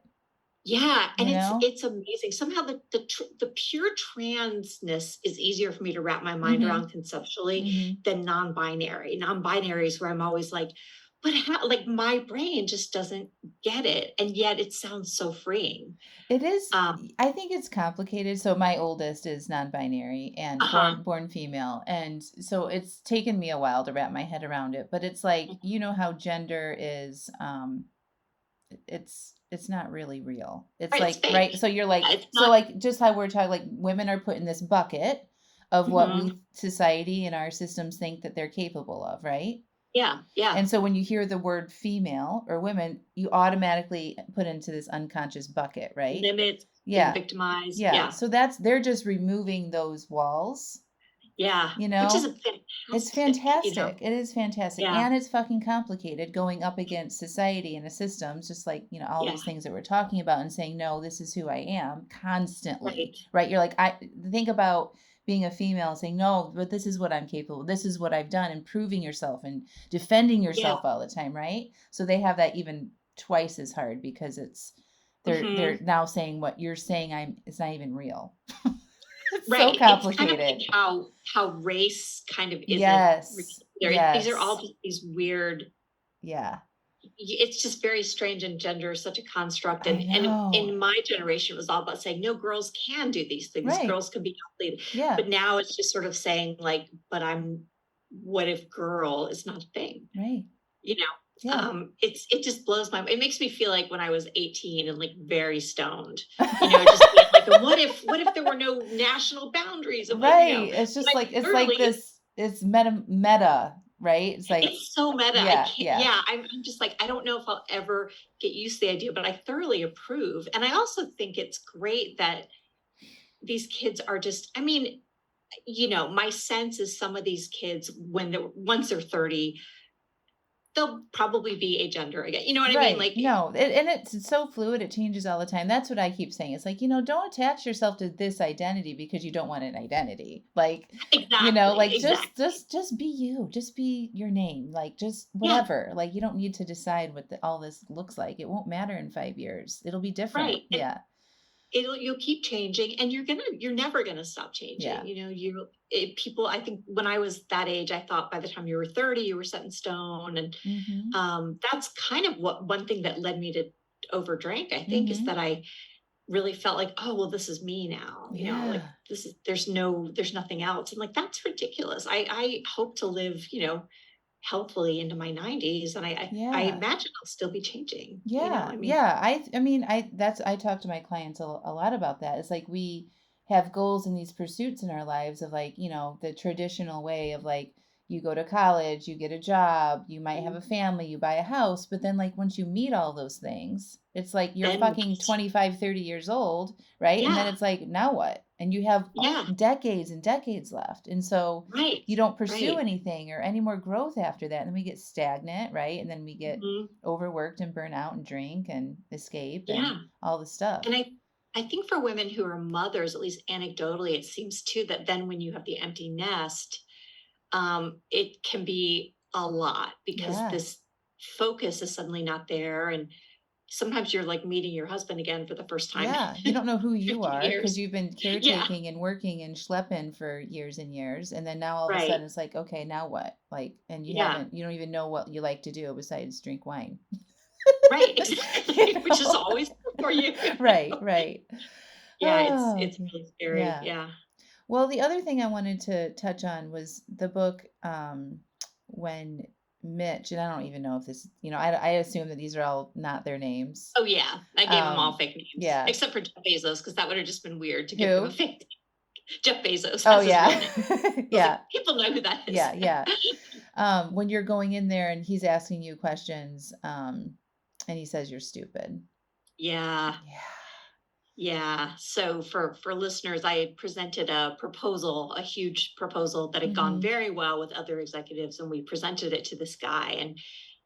Yeah. And it's amazing. Somehow the pure transness is easier for me to wrap my mind around conceptually than non-binary. Non-binary is where I'm always like, but how, like my brain just doesn't get it. And yet it sounds so freeing. It is. I think it's complicated. So my oldest is non-binary and born female. And so it's taken me a while to wrap my head around it, but it's like, how gender is, it's not really real. It's right, like, right. So you're like, like just how we're talking, like women are put in this bucket of what we, society and our systems think that they're capable of. Right. Yeah. Yeah. And so when you hear the word female or women, you automatically put into this unconscious bucket, right? Limit, victimized. Yeah. So they're just removing those walls. Yeah. Which is it's fantastic. It is fantastic. Yeah. And it's fucking complicated going up against society and a systems, just like, all these things that we're talking about and saying, no, this is who I am constantly. Right. You're like, think about being a female and saying, no, but this is what I'm capable of. This is what I've done, and proving yourself and defending yourself all the time. Right. So they have that even twice as hard because they're now saying what you're saying. It's not even real. It's so complicated. It's kind of like how race kind of isn't. Yes. These are all these weird. Yeah. It's just very strange, and gender is such a construct. And in my generation, it was all about saying, no, girls can do these things. Right. Girls can be athletes. Yeah. But now it's just sort of saying like, but what if girl is not a thing? Right. Yeah. It just blows my mind. It makes me feel like when I was 18 and like very stoned, just like, what if there were no national boundaries? Right. It's just like, it's like this, it's meta, right? It's like, it's so meta. I'm just like, I don't know if I'll ever get used to the idea, but I thoroughly approve. And I also think it's great that these kids are just, I mean, my sense is some of these kids, once they're 30, they'll probably be agender again. You know what I mean? Like, no, and it's so fluid. It changes all the time. That's what I keep saying. It's like, don't attach yourself to this identity because you don't want an identity. Like, exactly, just be you, just be your name. Like, just whatever. Like, you don't need to decide what all this looks like. It won't matter in 5 years. It'll be different. Right. Yeah. You'll keep changing, and you're never going to stop changing. Yeah. People, I think when I was that age, I thought by the time you were 30, you were set in stone. And that's kind of one thing that led me to overdrink, I think, is that I really felt like, oh, well, this is me now. Like there's nothing else. And like, that's ridiculous. I hope to live, healthfully into my 90s, and I imagine I'll still be changing. I talk to my clients a lot about that. It's like we have goals in these pursuits in our lives of like, the traditional way of like, you go to college, you get a job, you might have a family, you buy a house, but then like once you meet all those things, it's like you're fucking 25, 30 years old, right? Yeah. And then it's like, now what? And you have decades and decades left. And so you don't pursue anything or any more growth after that. And then we get stagnant, right? And then we get overworked and burn out and drink and escape and all the stuff. And I think for women who are mothers, at least anecdotally, it seems too that then when you have the empty nest, it can be a lot because this focus is suddenly not there. And sometimes you're like meeting your husband again for the first time. Yeah. You don't know who you are because you've been caretaking and working and schlepping for years and years. And then now all of a sudden it's like, okay, now what? Like, and you don't even know what you like to do besides drink wine. Right. Exactly. Which is always for you. Right. Yeah. It's really scary. Yeah. Well, the other thing I wanted to touch on was the book, when Mitch, and I don't even know if this, I assume that these are all not their names. Oh yeah, I gave them all fake names. Yeah. Except for Jeff Bezos, because that would have just been weird to give him a fake name. Jeff Bezos. Oh yeah. Yeah. Like, people know who that is. Yeah, yeah. When you're going in there and he's asking you questions, and he says you're stupid. Yeah. Yeah. Yeah. So for listeners, I had presented a proposal, a huge proposal that had gone very well with other executives, and we presented it to this guy, and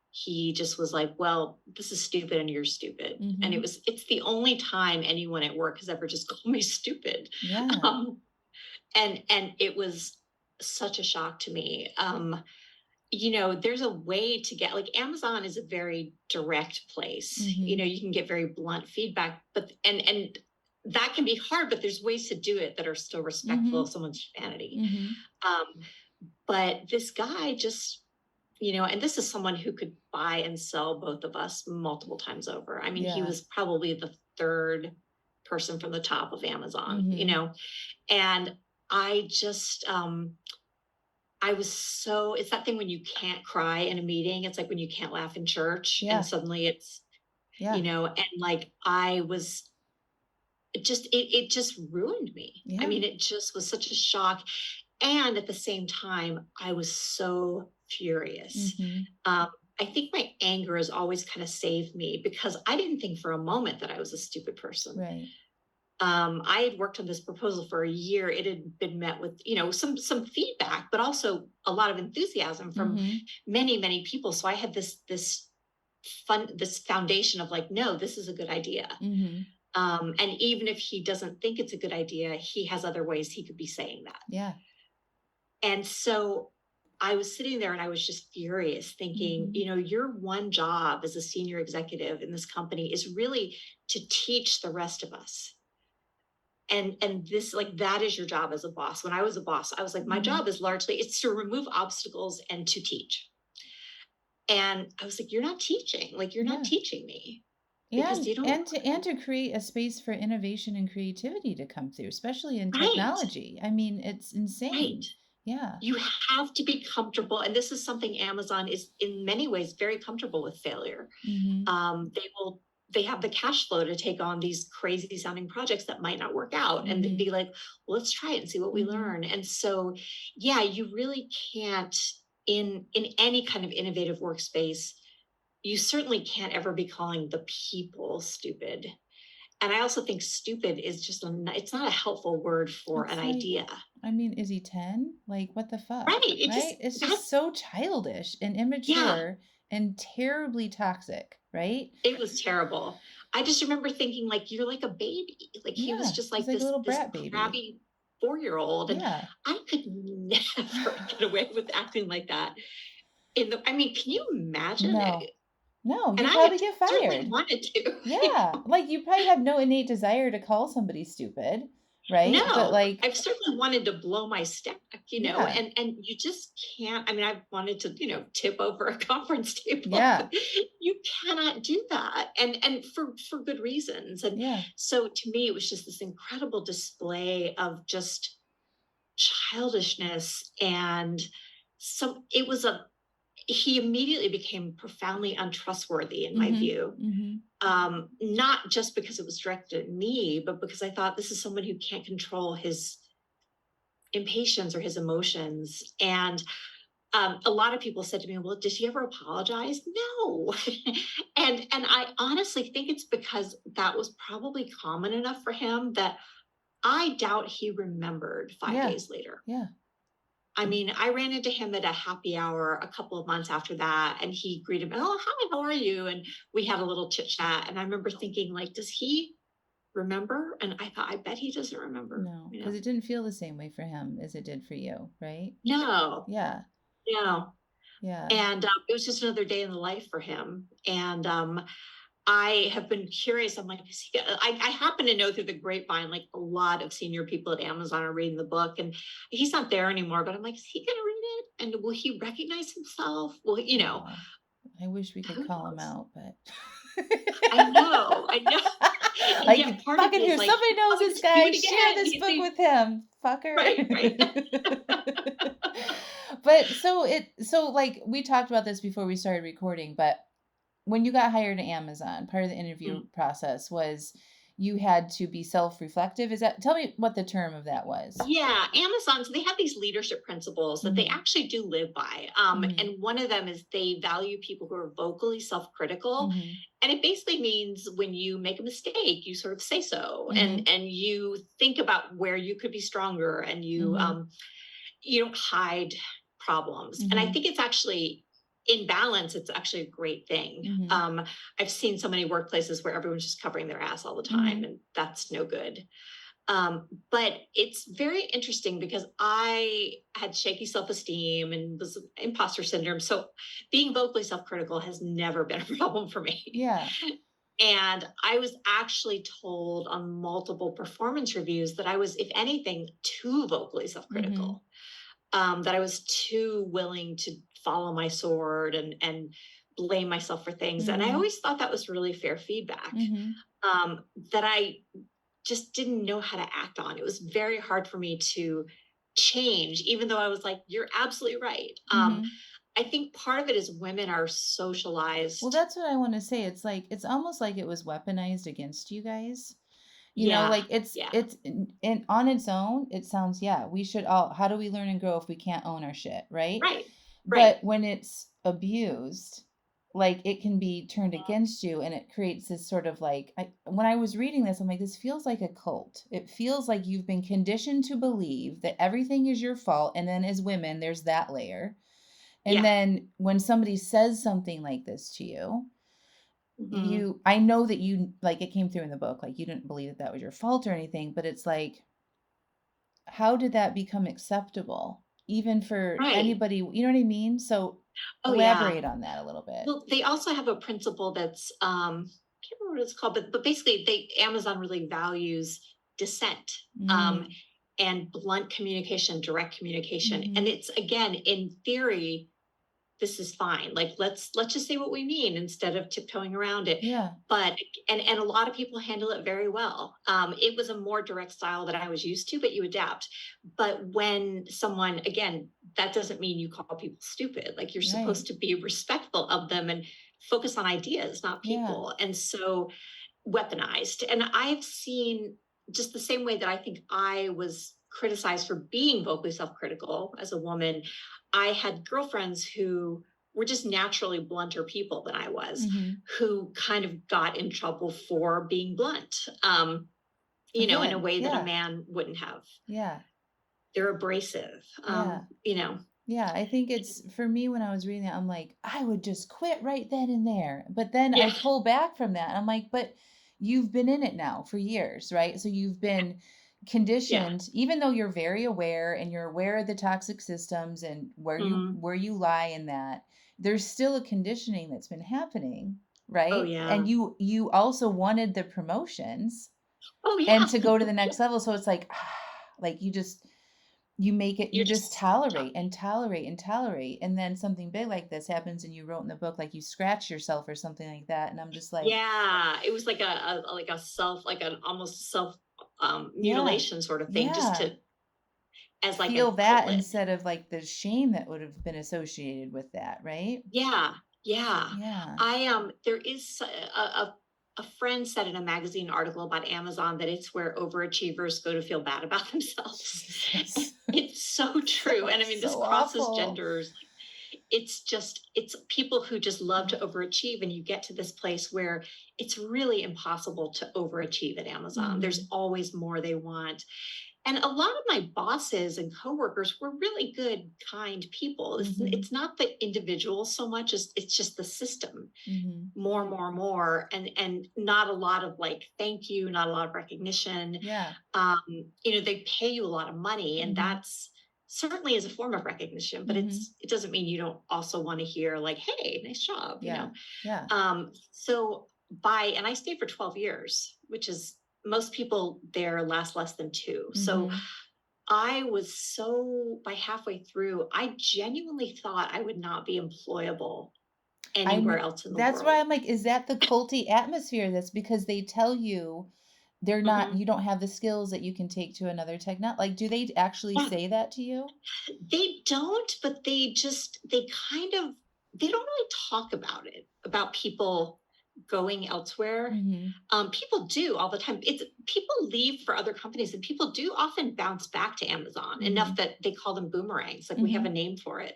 he just was like, well, this is stupid and you're stupid. And it's the only time anyone at work has ever just called me stupid. Yeah. And it was such a shock to me. There's a way to get, like, Amazon is a very direct place. You can get very blunt feedback, but and that can be hard, but there's ways to do it that are still respectful of someone's humanity. But this guy just, and this is someone who could buy and sell both of us multiple times over. I mean, he was probably the third person from the top of Amazon, and I just, I was so, it's that thing when you can't cry in a meeting. It's like when you can't laugh in church and suddenly it's, and like, I was just, it just ruined me. I mean, it just was such a shock. And at the same time, I was so furious. I think my anger has always kind of saved me, because I didn't think for a moment that I was a stupid person. Right. I had worked on this proposal for a year. It had been met with, some feedback, but also a lot of enthusiasm from many, many people. So I had this foundation of like, no, this is a good idea. And even if he doesn't think it's a good idea, he has other ways he could be saying that. Yeah. And so I was sitting there and I was just furious, thinking, your one job as a senior executive in this company is really to teach the rest of us. And this, like, that is your job as a boss. When I was a boss, I was like, my job is largely, it's to remove obstacles and to teach. And I was like, you're not teaching, like, you're not teaching me. Because you don't, and to create a space for innovation and creativity to come through, especially in technology. I mean, it's insane. Right. Yeah. You have to be comfortable. And this is something Amazon is in many ways very comfortable with failure. They have the cash flow to take on these crazy sounding projects that might not work out and be like, well, let's try it and see what we learn. And so, yeah, you really can't in any kind of innovative workspace, you certainly can't ever be calling the people stupid. And I also think stupid is just, it's not a helpful word for an idea. I mean, is he 10? Like, what the fuck? Right. It's just so childish and immature and terribly toxic, right? It was terrible. I just remember thinking, like, you're like a baby. Like, he was just like this little brat baby, crabby 4-year-old. And I could never get away with acting like that. I mean, can you imagine it? No, you probably get fired. Certainly wanted to. Yeah, like, you probably have no innate desire to call somebody stupid, right? No, but like, I've certainly wanted to blow my stack, and you just can't. I mean, I've wanted to, tip over a conference table. Yeah, you cannot do that, and for good reasons. And so to me, it was just this incredible display of just childishness, and so it was he immediately became profoundly untrustworthy in my view. Not just because it was directed at me, but because I thought this is someone who can't control his impatience or his emotions. And a lot of people said to me, well, did he ever apologize? No. and I honestly think it's because that was probably common enough for him that I doubt he remembered 5 days later. Yeah. I mean, I ran into him at a happy hour a couple of months after that, and he greeted me, oh, hi, how are you? And we had a little chit chat. And I remember thinking, like, does he remember? And I thought, I bet he doesn't remember. No, because it didn't feel the same way for him as it did for you, right? No. Yeah. No. Yeah. And it was just another day in the life for him. And I have been curious. I'm like, I happen to know through the grapevine, like, a lot of senior people at Amazon are reading the book, and he's not there anymore, but I'm like, is he going to read it? And will he recognize himself? Well, I wish we could call him out, but I know. Like, you fucking hear, like, somebody knows this guy, share this book with him, fucker. Right. But so like we talked about this before we started recording, but when you got hired at Amazon, part of the interview Mm. process was you had to be self-reflective. Is that tell me what the term of that was? Yeah, Amazon, so they have these leadership principles that they Mhm. actually do live by. Mhm. And one of them is they value people who are vocally self-critical. Mhm. And it basically means when you make a mistake, you sort of say so, and Mhm. you think about where you could be stronger, and Mhm. you don't hide problems. And I Mhm. think it's actually in balance, it's actually a great thing. Mhm. I've seen so many workplaces where everyone's just covering their ass all the time, Mhm. and that's no good. But it's very interesting because I had shaky self esteem and was imposter syndrome. So being vocally self critical has never been a problem for me. Yeah. And I was actually told on multiple performance reviews that I was, if anything, too vocally self Mhm. critical, that I was too willing to follow my sword and blame myself for things. And I Mhm. always thought that was really fair feedback, Mhm. that I just didn't know how to act on. It was very hard for me to change, even though I was like, you're absolutely right. Mhm. I think part of it is women are Well, socialized. that's what I wanna say. It's like it's almost like it was weaponized against you guys. Yeah. Like it's Yeah. it's in on its own, it sounds, yeah, we should all how do we learn and grow if we can't own our shit, right? Right. Right. But when it's abused, like it can be turned against you and it creates this sort of like when I was reading this, I'm like, this feels like a cult. It feels like you've been conditioned to believe that everything is your fault. And then as women, there's that layer. And Yeah. then when somebody says something like this to you, Hmm. I know that you like it came through in the book, like you didn't believe that that was your fault or anything, but it's like, how did that become acceptable? Even for Right. anybody, you know what I mean? So Oh, yeah. elaborate on that a little bit. Well, they also have a principle that's, I can't remember what it's called, but basically, Amazon really values dissent. Um, Mm. and blunt communication, direct communication. And Mhm. it's, again, in theory, this is fine. Like, let's just say what we mean instead of tiptoeing around it. Yeah. But and a lot of people handle it very well. It was a more direct style that I was used to, but you adapt. But when someone, again, that doesn't mean you call people stupid. Like, you're Right. supposed to be respectful of them and focus on ideas, not Yeah. people. And so weaponized. And I've seen, just the same way that I think I was criticized for being vocally self critical as a woman, I had girlfriends who were just naturally blunter people than I was, Mhm. who kind of got in trouble for being blunt, in a Again. way that a Yeah. man wouldn't have. Yeah. They're abrasive, Yeah. Yeah, I think it's for me when I was reading that, I'm like, I would just quit right then and there. But then I yeah, pull back from that. I'm like, but you've been in it now for years, right? So you've been yeah. conditioned, even though you're very aware and you're aware of the toxic systems and Mhm. where you lie in that, there's still a conditioning that's been happening, Oh, right? yeah. And you also wanted the promotions Oh, and yeah. to go to the Yeah. next level. So it's like, like you make it you You're just just tolerate stuck. and tolerate and tolerate, and then something big like this happens and you wrote in the book, like, you scratch yourself or something like that, and I'm just like, Yeah, it was like like a self, like an almost self yeah, mutilation sort of thing, just yeah, to, as like feel an that outlet. instead of, like, the shame that would have been associated with that, right? Yeah, yeah. Yeah. I there is a friend said in a magazine article about Amazon that it's where overachievers go to feel bad about themselves. Jesus. It's so true, and I mean this So crosses awful. genders. It's people who just love to overachieve, and you get to this place where it's really impossible to overachieve at Amazon. There's Mhm. always more they want. And a lot of my bosses and coworkers were really good, kind people. It's Mhm. not the individual so much as it's just the system. Mhm. More, and not a lot of like thank you, not a lot of recognition. Yeah. um, they pay you a lot of money, and Mhm. that's certainly is a form of recognition, but Mhm. it doesn't mean you don't also want to hear like, hey, nice job. Yeah. Yeah. So and I stayed for 12 years, which is, most people there last less than two. So Mhm. I was, so by halfway through, I genuinely thought I would not be employable I anywhere kn else in the that's why world. I'm like, is that the culty atmosphere? That's because they tell you, they're not, you don't have the skills that you can take to another technology. Like, do they actually Yeah. say that to you? They don't, but they kind of, they don't really talk about it, about people going elsewhere. People do all the time. It's people leave for other companies, and people do often bounce back to Amazon enough that they call them boomerangs. Like we have a name for it,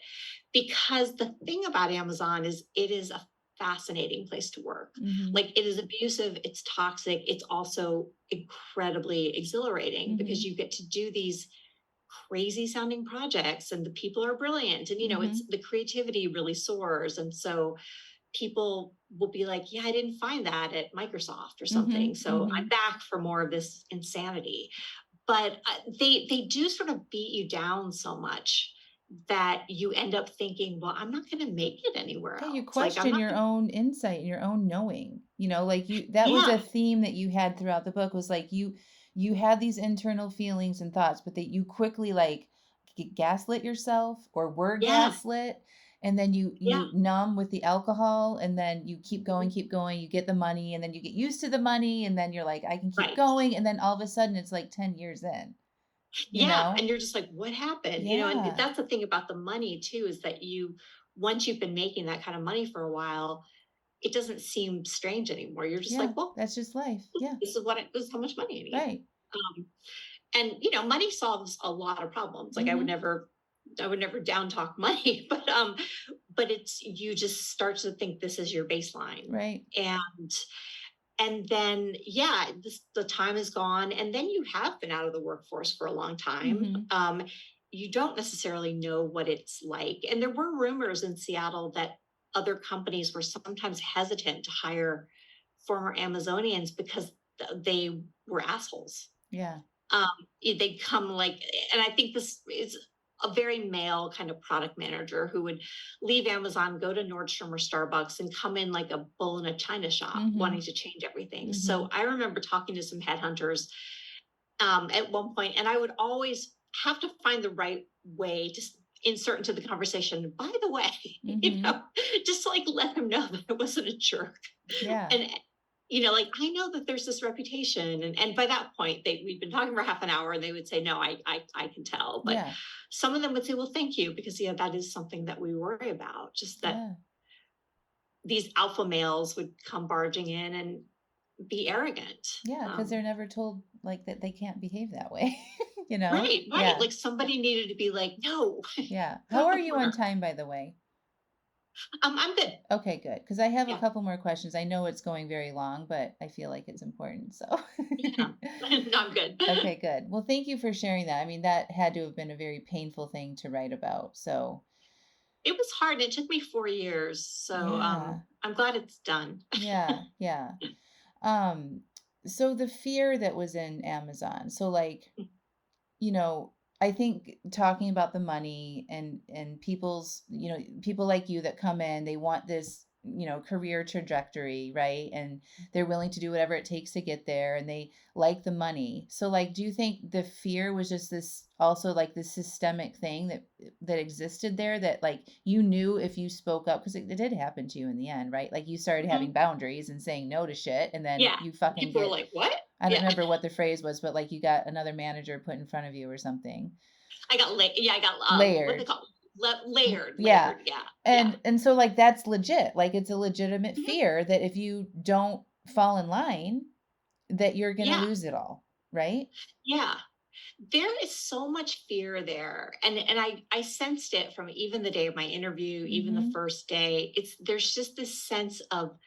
because the thing about Amazon is it is a fascinating place to work. Like it is abusive, it's toxic, it's also incredibly exhilarating because you get to do these crazy sounding projects and the people are brilliant, and it's the creativity really soars, and so people will be like, yeah, I didn't find that at Microsoft or something, so I'm back for more of this insanity. But they do sort of beat you down so much that you end up thinking, well, I'm not going to make it anywhere Yeah, you else. Like I'm question not your gonna, own insight and your own knowing. Like that was a yeah, theme that you had throughout the book, was like you had these internal feelings and thoughts, but that you quickly like gaslit yourself or were yeah, gaslit, and then yeah, you numb with the alcohol, and then you keep going, you get the money, and then you get used to the money, and then you're like, I can keep right. going, and then all of a sudden it's like 10 years in, you Yeah. know? And you're just like, what happened? And Yeah. that's the thing about the money too, is that once you've been making that kind of money for a while, it doesn't seem strange anymore. You're just Yeah, like, well, that's just life. Yeah. this is how much money I need. Right. Um, and money solves a lot of problems. Like Mhm. I would never down talk money, but it's, you just start to think this is your baseline. Right. And then the time is gone, and then you have been out of the workforce for a long time. Mhm. You don't necessarily know what it's like, and there were rumors in Seattle that other companies were sometimes hesitant to hire former Amazonians because they were assholes. Yeah. um, they come like, and I think this is a very male kind of product manager who would leave Amazon, go to Nordstrom or Starbucks, and come in like a bull in a china shop, wanting Mhm. to change everything. So Mhm. I remember talking to some headhunters at one point, and I would always have to find the right way to insert into the conversation. By the way, Mhm. just to like let them know that I wasn't a jerk. Yeah. And like, I know that there's this reputation, and by that point we'd been talking for half an hour, and they would say, no, I can tell. But Yeah. some of them would say, well, thank you, because that is something that we worry about, just that Yeah. these alpha males would come barging in and be arrogant. Yeah, because they're never told like that they can't behave that way, Right, Yeah. like somebody needed to be like, no, Yeah. get How off are the you on corner. time, by the way? I'm good. Okay, good. Because I have a Yeah, couple more questions. I know it's going very long, but I feel like it's important. So, yeah. No, I'm good. okay, good. Well, thank you for sharing that. I mean, that had to have been a very painful thing to write about. So, It was hard. It took me 4 years, so yeah. I'm glad it's done. Yeah. Yeah. Um, so the fear that was in Amazon. So, like, you know, I think talking about the money and people's, people like you that come in, they want this, career trajectory, right? And they're willing to do whatever it takes to get there, and they like the money. So like, do you think the fear was just this, also like this systemic thing that existed there, that like you knew if you spoke up, because it did happen to you in the end, right? Like you started having Mhm. boundaries and saying no to shit, and then Yeah, you fucking people were get, like, "What?" I don't Yeah, remember what the phrase was, but like you got another manager put in front of you or something. I got what they Layered. call layered, Yeah. layered. Yeah, yeah, And so like that's legit. Like it's a legitimate mhm, fear that if you don't fall in line, that you're going to yeah, lose it all, right? yeah. There is so much fear there, and I sensed it from even the day of my interview, even the Mhm. first day. There's just this sense of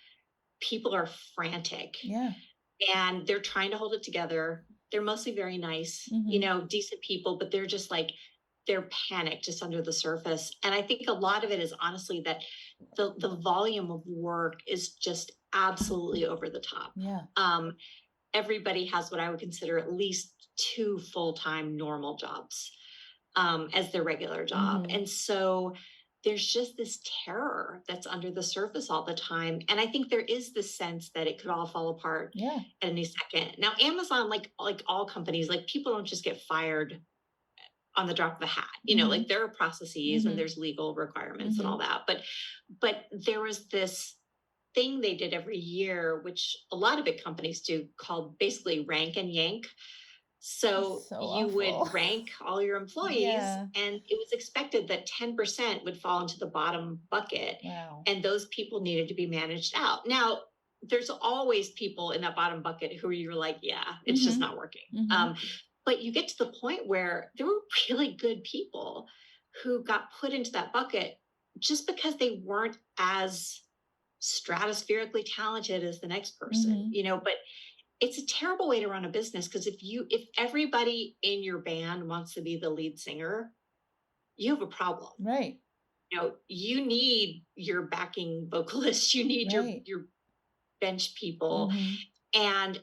people are frantic, Yeah. and they're trying to hold it together. They're mostly very nice, Mhm. decent people, but they're just like, they're panicked just under the surface. And I think a lot of it is honestly that the volume of work is just absolutely over the top. Yeah. Everybody has what I would consider at least two full-time normal jobs as their regular job. Mhm. And so there's just this terror that's under the surface all the time. And I think there is this sense that it could all fall apart Yeah. at any second. Now, Amazon, like all companies, like people don't just get fired on the drop of a hat. Like Mhm. there are processes and Mhm. there's legal requirements and all Mhm. that. But there was this thing they did every year, which a lot of big companies do, called basically rank and yank. So So you awful. would rank all your employees, Yeah. and it was expected that 10% would fall into the bottom bucket. Wow. And those people needed to be managed out. Now, there's always people in that bottom bucket who you're like, yeah, it's just not working. But you get to the point where there were really good people who got put into that bucket just because they weren't as stratospherically talented as the next person, but it's a terrible way to run a business, because if everybody in your band wants to be the lead singer, you have a problem. Right. You need your backing vocalists, you need Right. your bench people. And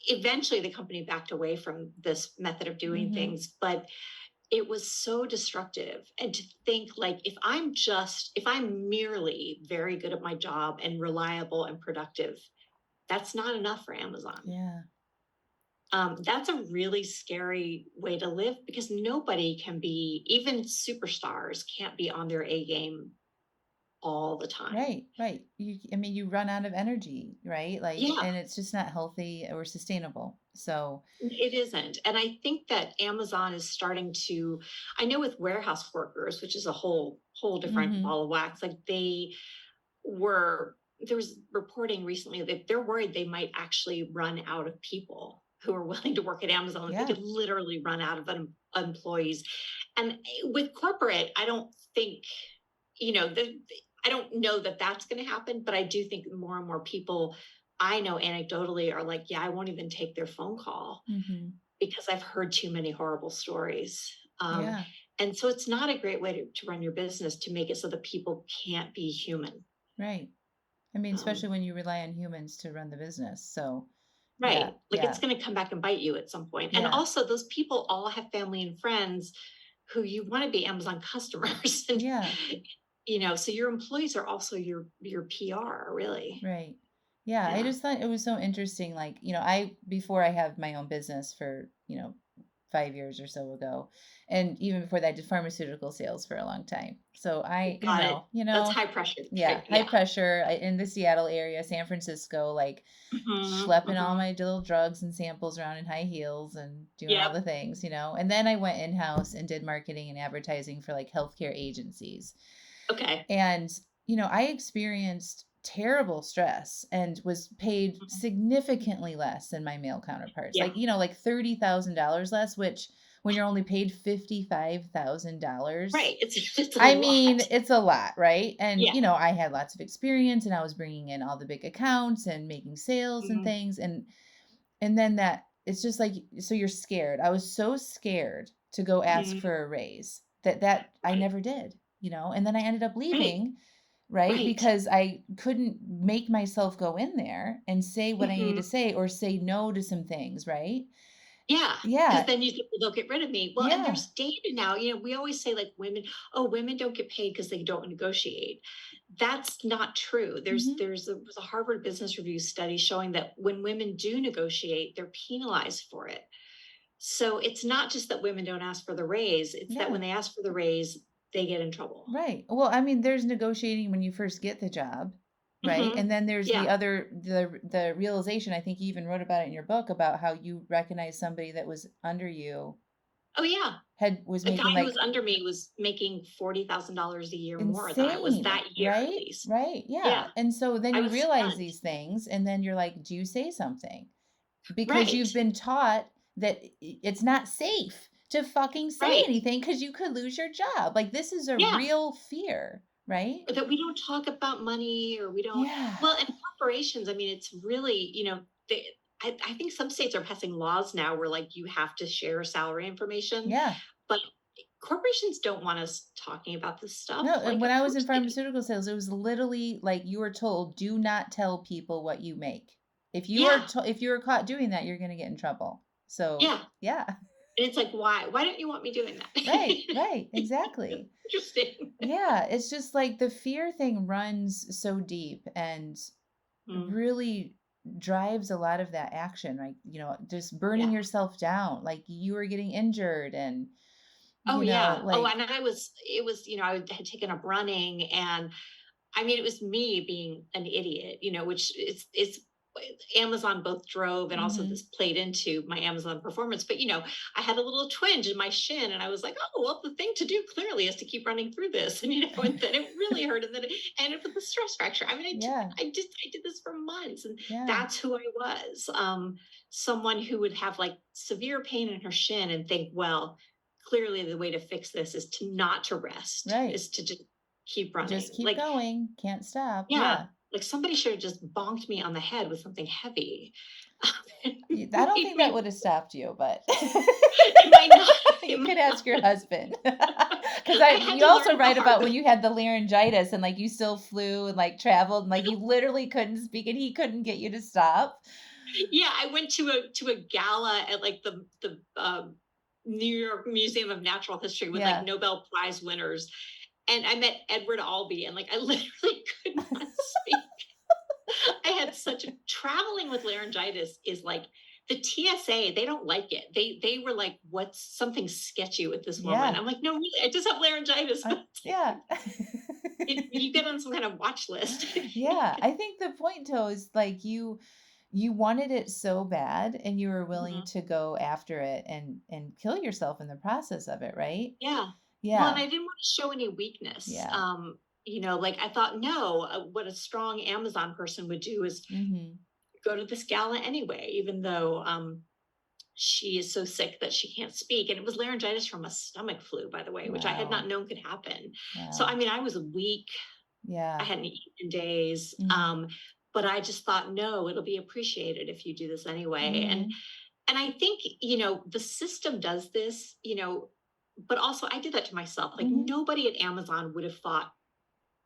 eventually the company backed away from this method of doing things, but it was so destructive. And to think, like, if I'm merely very good at my job and reliable and productive, that's not enough for Amazon. Yeah. That's a really scary way to live, because nobody can be, even superstars can't be on their A game all the time. Right. You run out of energy, right? Yeah. And it's just not healthy or sustainable. So It isn't. And I think that Amazon is starting to, I know with warehouse workers, which is a whole different ball of wax, like there was reporting recently that they're worried they might actually run out of people who are willing to work at Amazon. Yeah. They could literally run out of employees. And with corporate, I don't think, I don't know that that's going to happen, but I do think more and more people I know anecdotally are like, yeah, I won't even take their phone call because I've heard too many horrible stories. Yeah. And so it's not a great way to run your business, to make it so that people can't be human. Right. Especially when you rely on humans to run the business. So right. It's going to come back and bite you at some point. And also, those people all have family and friends who you want to be Amazon customers. And, so your employees are also your PR, really. Right. Yeah. I just thought it was so interesting. Before I have my own business for, 5 years or so ago, and even before that, I did pharmaceutical sales for a long time. So I, that's high pressure. Yeah, high pressure in the Seattle area, San Francisco, schlepping all my little drugs and samples around in high heels and doing all the things, And then I went in-house and did marketing and advertising for healthcare agencies. Okay. And, I experienced terrible stress and was paid significantly less than my male counterparts. $30,000 less, which when you're only paid $55,000. Right. It's a lot. It's a lot, right? And, I had lots of experience and I was bringing in all the big accounts and making sales and things. And then it's just so you're scared. I was so scared to go ask for a raise that I never did, and then I ended up leaving. Right? Because I couldn't make myself go in there and say what I need to say, or say no to some things, right? Yeah. Yeah. Because then you think, well, they'll get rid of me. Well, and there's data now. We always say women don't get paid because they don't negotiate. That's not true. There was a Harvard Business Review study showing that when women do negotiate, they're penalized for it. So it's not just that women don't ask for the raise. It's that when they ask for the raise, they get in trouble. Right. Well, there's negotiating when you first get the job, right? And then there's the realization, I think you even wrote about it in your book, about how you recognize somebody that was under you. Oh, yeah. Was the making guy who was under me was making $40,000 a year more than I was that year, right? At least. Right. Yeah. And so then you realize these things, and then you're like, do you say something? Because you've been taught that it's not safe to fucking say anything because you could lose your job. This is a real fear, right? Or that we don't talk about money, or we don't. Well, in corporations, it's really, I think some states are passing laws now where you have to share salary information. Yeah. But corporations don't want us talking about this stuff. No, when I was in pharmaceutical sales, it was literally you were told, do not tell people what you make. If you are caught doing that, you're going to get in trouble. So yeah. And it's why don't you want me doing that? Right. Exactly. Interesting. Yeah. It's just the fear thing runs so deep and really drives a lot of that action, just burning yourself down. You were getting injured and, and I had taken up running, and I mean, it was me being an idiot, which it's Amazon both drove and also this played into my Amazon performance. But, I had a little twinge in my shin and I was like, oh, well, the thing to do clearly is to keep running through this. And, and then it really hurt. And then it ended up with a stress fracture. I mean, I did this for months and that's who I was. Someone who would have like severe pain in her shin and think, well, clearly the way to fix this is not to rest, is to just keep running. Just keep going. Can't stop. Yeah. Like somebody should have just bonked me on the head with something heavy. I don't think that would have stopped you, but it might not. You could ask your husband. Because you also write about when you had the laryngitis and like you still flew and like traveled and like you literally couldn't speak and he couldn't get you to stop. Yeah, I went to a gala at like the New York Museum of Natural History with like Nobel Prize winners. And I met Edward Albee and like I literally could not speak. I had traveling with laryngitis is like the TSA, they don't like it. They were like, what's something sketchy with this woman? I'm like, no, really, I just have laryngitis. You get on some kind of watch list. I think the point though is like you wanted it so bad and you were willing to go after it and kill yourself in the process of it, right? Yeah. Well, and I didn't want to show any weakness. Like I thought, no, what a strong Amazon person would do is go to this gala anyway, even though she is so sick that she can't speak. And it was laryngitis from a stomach flu, by the way, which I had not known could happen. Wow. So, I mean, I was weak. I hadn't eaten in days. But I just thought, no, it'll be appreciated if you do this anyway. And I think, the system does this, but also I did that to myself. Like nobody at Amazon would have thought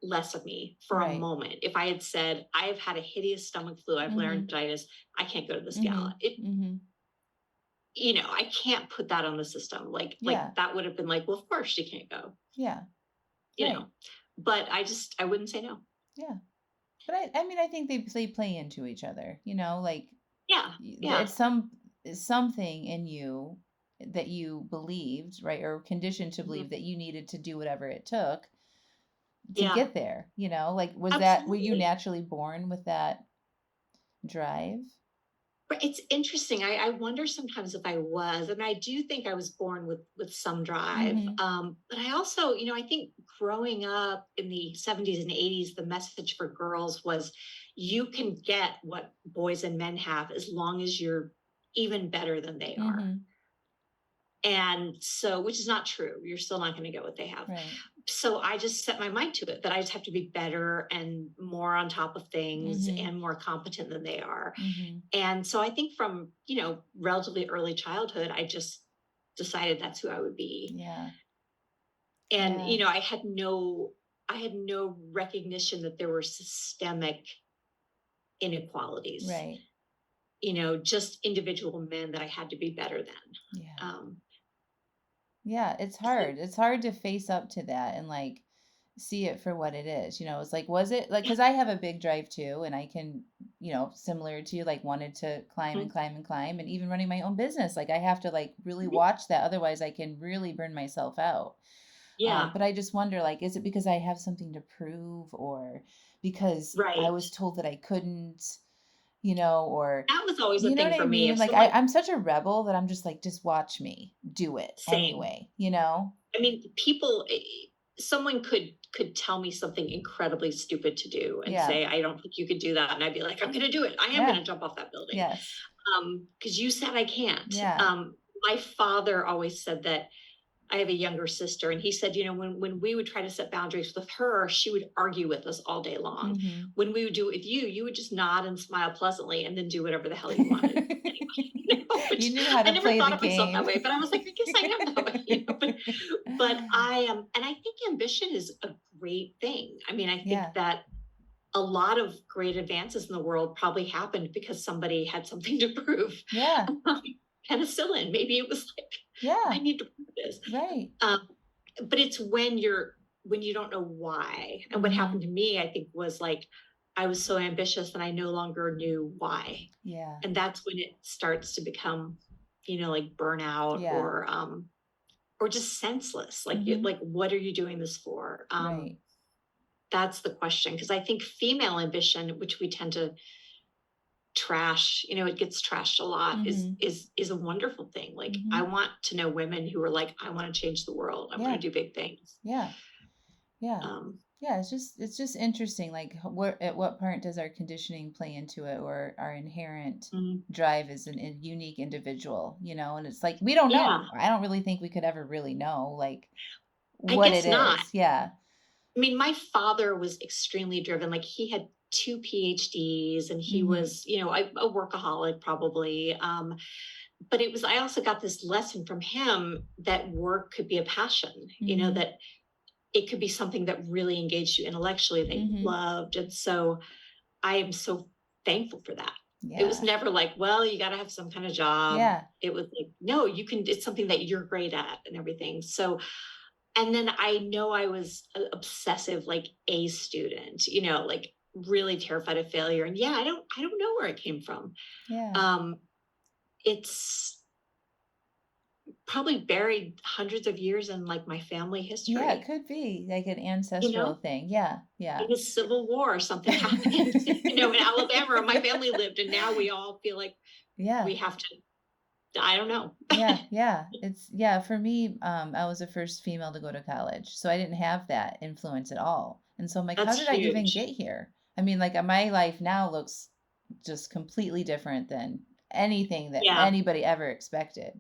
less of me for a moment. If I had said, I've had a hideous stomach flu, I have laryngitis, I can't go to this gala. I can't put that on the system. Like that would have been like, well, of course she can't go. You know, but I wouldn't say no. But I mean, I think they play into each other, like, it's something in you that you believed, right, or conditioned to believe that you needed to do whatever it took to get there, like, were you naturally born with that drive? It's interesting. I wonder sometimes if I was, and I do think I was born with some drive. But I also, I think growing up in the 70s and 80s, the message for girls was you can get what boys and men have as long as you're even better than they are. And so, which is not true. You're still not going to get what they have. Right. So I just set my mind to it that I just have to be better and more on top of things and more competent than they are. And so I think from, relatively early childhood, I just decided that's who I would be. And, I had no recognition that there were systemic inequalities. Right. Just individual men that I had to be better than. It's hard. It's hard to face up to that and like see it for what it is. It's like, was it like, because I have a big drive too, and I can, similar to you, like wanted to climb and climb and climb, and even running my own business, like I have to like really watch that, otherwise I can really burn myself out. But I just wonder, like, is it because I have something to prove, or because I was told that I couldn't? Or that was always a thing for me. Like someone... I'm such a rebel that I'm just like, just watch me do it anyway, I mean, someone could tell me something incredibly stupid to do and say, I don't think you could do that. And I'd be like, I'm going to do it. I am going to jump off that building. Yes. Cause you said I can't. My father always said that. I have a younger sister, and he said, when we would try to set boundaries with her, she would argue with us all day long. When we would do it with you, you would just nod and smile pleasantly and then do whatever the hell you wanted. You knew how to play the game. I never thought of myself that way, but I was like, I guess I am that way. But I am, and I think ambition is a great thing. I mean, I think that a lot of great advances in the world probably happened because somebody had something to prove. Penicillin, maybe it was like, I need to prove this. Right. But it's when you don't know why. And what happened to me, I think, was like, I was so ambitious and I no longer knew why. And that's when it starts to become, like burnout or just senseless. Like, like, what are you doing this for? that's the question. Because I think female ambition, which we tend to trash, it gets trashed a lot, is a wonderful thing. Like, I want to know women who are like, I want to change the world. I want to do big things. Yeah. Yeah, it's just interesting. Like, at what part does our conditioning play into it, or our inherent drive as a unique individual? And it's like we don't know. I don't really think we could ever really know, like, what it is. Yeah. I mean, my father was extremely driven. Like, he had 2 PhDs, and he was, a workaholic probably. But I also got this lesson from him that work could be a passion. That it could be something that really engaged you intellectually, that you loved. And so I am so thankful for that. Yeah. It was never like, well, you got to have some kind of job. Yeah. It was like, no, it's something that you're great at and everything. So, and then I know I was an obsessive, like, A student, like, really terrified of failure. And I don't know where it came from. Yeah. It's probably buried hundreds of years in, like, my family history. Yeah, it could be like an ancestral thing. Yeah. It was Civil War or something happened, in Alabama where my family lived. And now we all feel like we have to, I don't know. Yeah. For me, I was the first female to go to college, so I didn't have that influence at all. And so I'm like, how did I even get here? I mean, like, my life now looks just completely different than anything that anybody ever expected,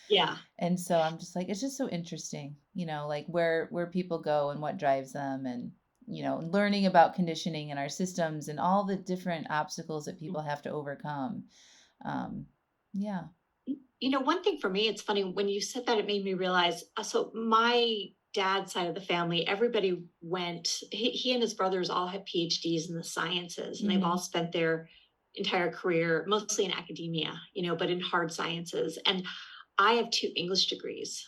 Yeah. And so I'm just like, it's just so interesting, like where people go and what drives them, and learning about conditioning and our systems and all the different obstacles that people have to overcome. Yeah. One thing for me, it's funny when you said that, it made me realize, so my dad's side of the family, everybody he and his brothers all have PhDs in the sciences, and they've all spent their entire career mostly in academia, but in hard sciences. And I have 2 English degrees.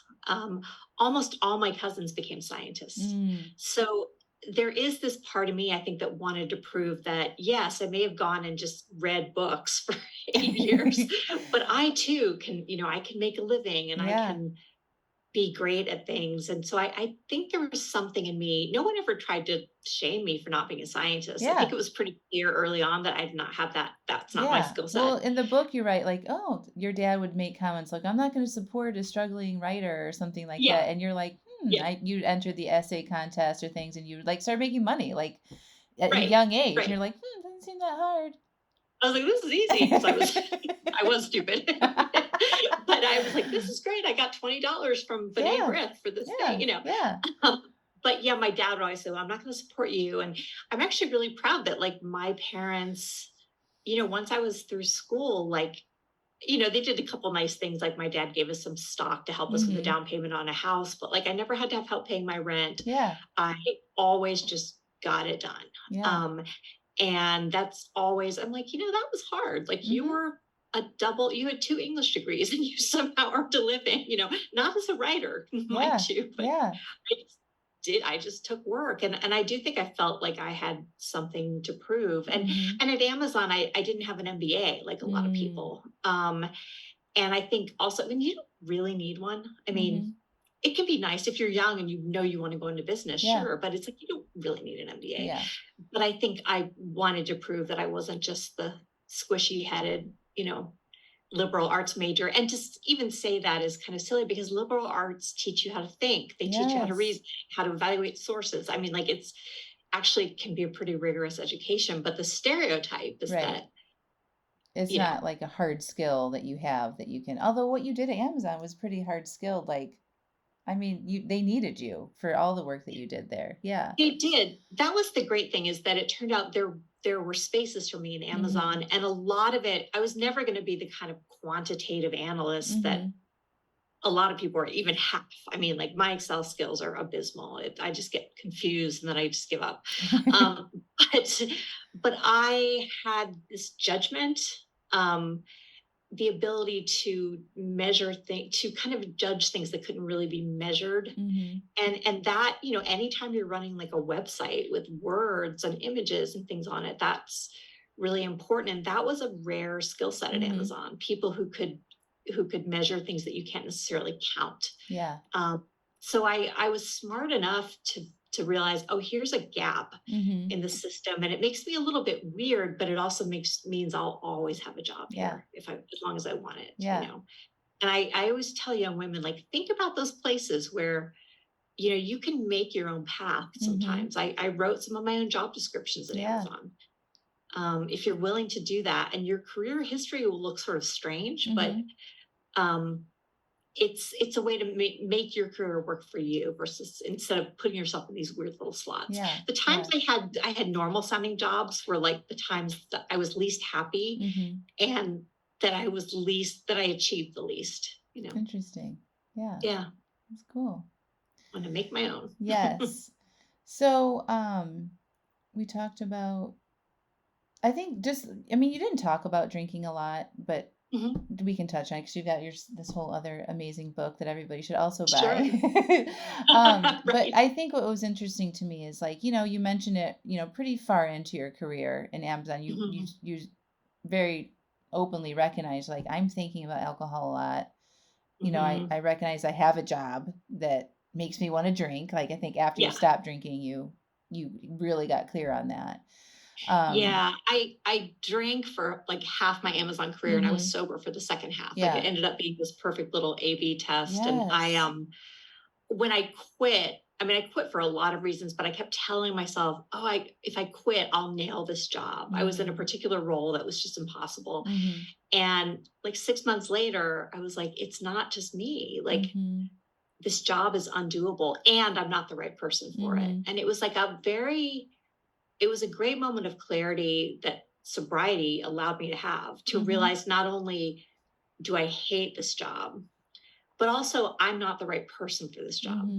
Almost all my cousins became scientists. So there is this part of me, I think, that wanted to prove that, yes, I may have gone and just read books for 8 years, but I too can, I can make a living, and I can be great at things. And so I think there was something in me. No one ever tried to shame me for not being a scientist. I think it was pretty clear early on that I did not have that. That's not my skill set. Well, in the book you write, like, oh, your dad would make comments like, I'm not going to support a struggling writer or something like that. And you're like, you entered the essay contest or things, and you like start making money, like, at a young age. And you're like, doesn't seem that hard. I was like, this is easy, because I was stupid. But I was like, this is great. I got $20 from B'nai B'rith for this thing, But my dad would always say, well, I'm not going to support you. And I'm actually really proud that, like, my parents, once I was through school, like, they did a couple nice things. Like, my dad gave us some stock to help us with the down payment on a house, but, like, I never had to have help paying my rent. I always just got it done. And that's always, I'm like, that was hard. Like, you were you had 2 English degrees, and you somehow earned a living, not as a writer, mind you, but I just took work. And I do think I felt like I had something to prove. And at Amazon, I didn't have an MBA like a lot of people. And I think also, I mean, you don't really need one. I mean, it can be nice if you're young and you want to go into business, sure, but it's like, you don't really need an MBA. But I think I wanted to prove that I wasn't just the squishy headed, liberal arts major. And to even say that is kind of silly, because liberal arts teach you how to think. They teach you how to reason, how to evaluate sources. I mean, like, it's actually can be a pretty rigorous education, but the stereotype is that it's not like a hard skill that you have that you can, although what you did at Amazon was pretty hard skilled. Like, I mean, they needed you for all the work that you did there. Yeah. They did. That was the great thing, is that it turned out there were spaces for me in Amazon. And a lot of it, I was never going to be the kind of quantitative analyst that a lot of people are even half. I mean, like, my Excel skills are abysmal. I just get confused, and then I just give up. But I had this judgment, the ability to measure things, to kind of judge things that couldn't really be measured. And that, anytime you're running like a website with words and images and things on it, that's really important. And that was a rare skill set at Amazon, people who could measure things that you can't necessarily count. Yeah. So I was smart enough to realize, oh, here's a gap in the system. And it makes me a little bit weird, but it also means I'll always have a job here as long as I want it, you know? And I always tell young women, like, think about those places where, you know, you can make your own path sometimes. I wrote some of my own job descriptions at Amazon. If you're willing to do that, and your career history will look sort of strange, but it's a way to make your career work for you versus instead of putting yourself in these weird little slots. The times I had normal sounding jobs were like the times that I was least happy and that I achieved the least, you know. Interesting. Yeah. Yeah. That's cool. I'm going to make my own. Yes. So, we talked about, I think you didn't talk about drinking a lot, but we can touch on it because you've got this whole other amazing book that everybody should also buy. Right. But I think what was interesting to me is, like, you know, you mentioned it, you know, pretty far into your career in Amazon, you very openly recognize, like, I'm thinking about alcohol a lot. You know, I recognize I have a job that makes me want to drink. Like, I think after you stopped drinking, you really got clear on that. I drank for like half my Amazon career and I was sober for the second half. Like, it ended up being this perfect little A/B test. And when I quit, I quit for a lot of reasons, but I kept telling myself, oh, if I quit, I'll nail this job. I was in a particular role that was just impossible. And like 6 months later, I was like, it's not just me. Like, this job is undoable and I'm not the right person for it. And it was like it was a great moment of clarity that sobriety allowed me to have, to realize not only do I hate this job, but also I'm not the right person for this job.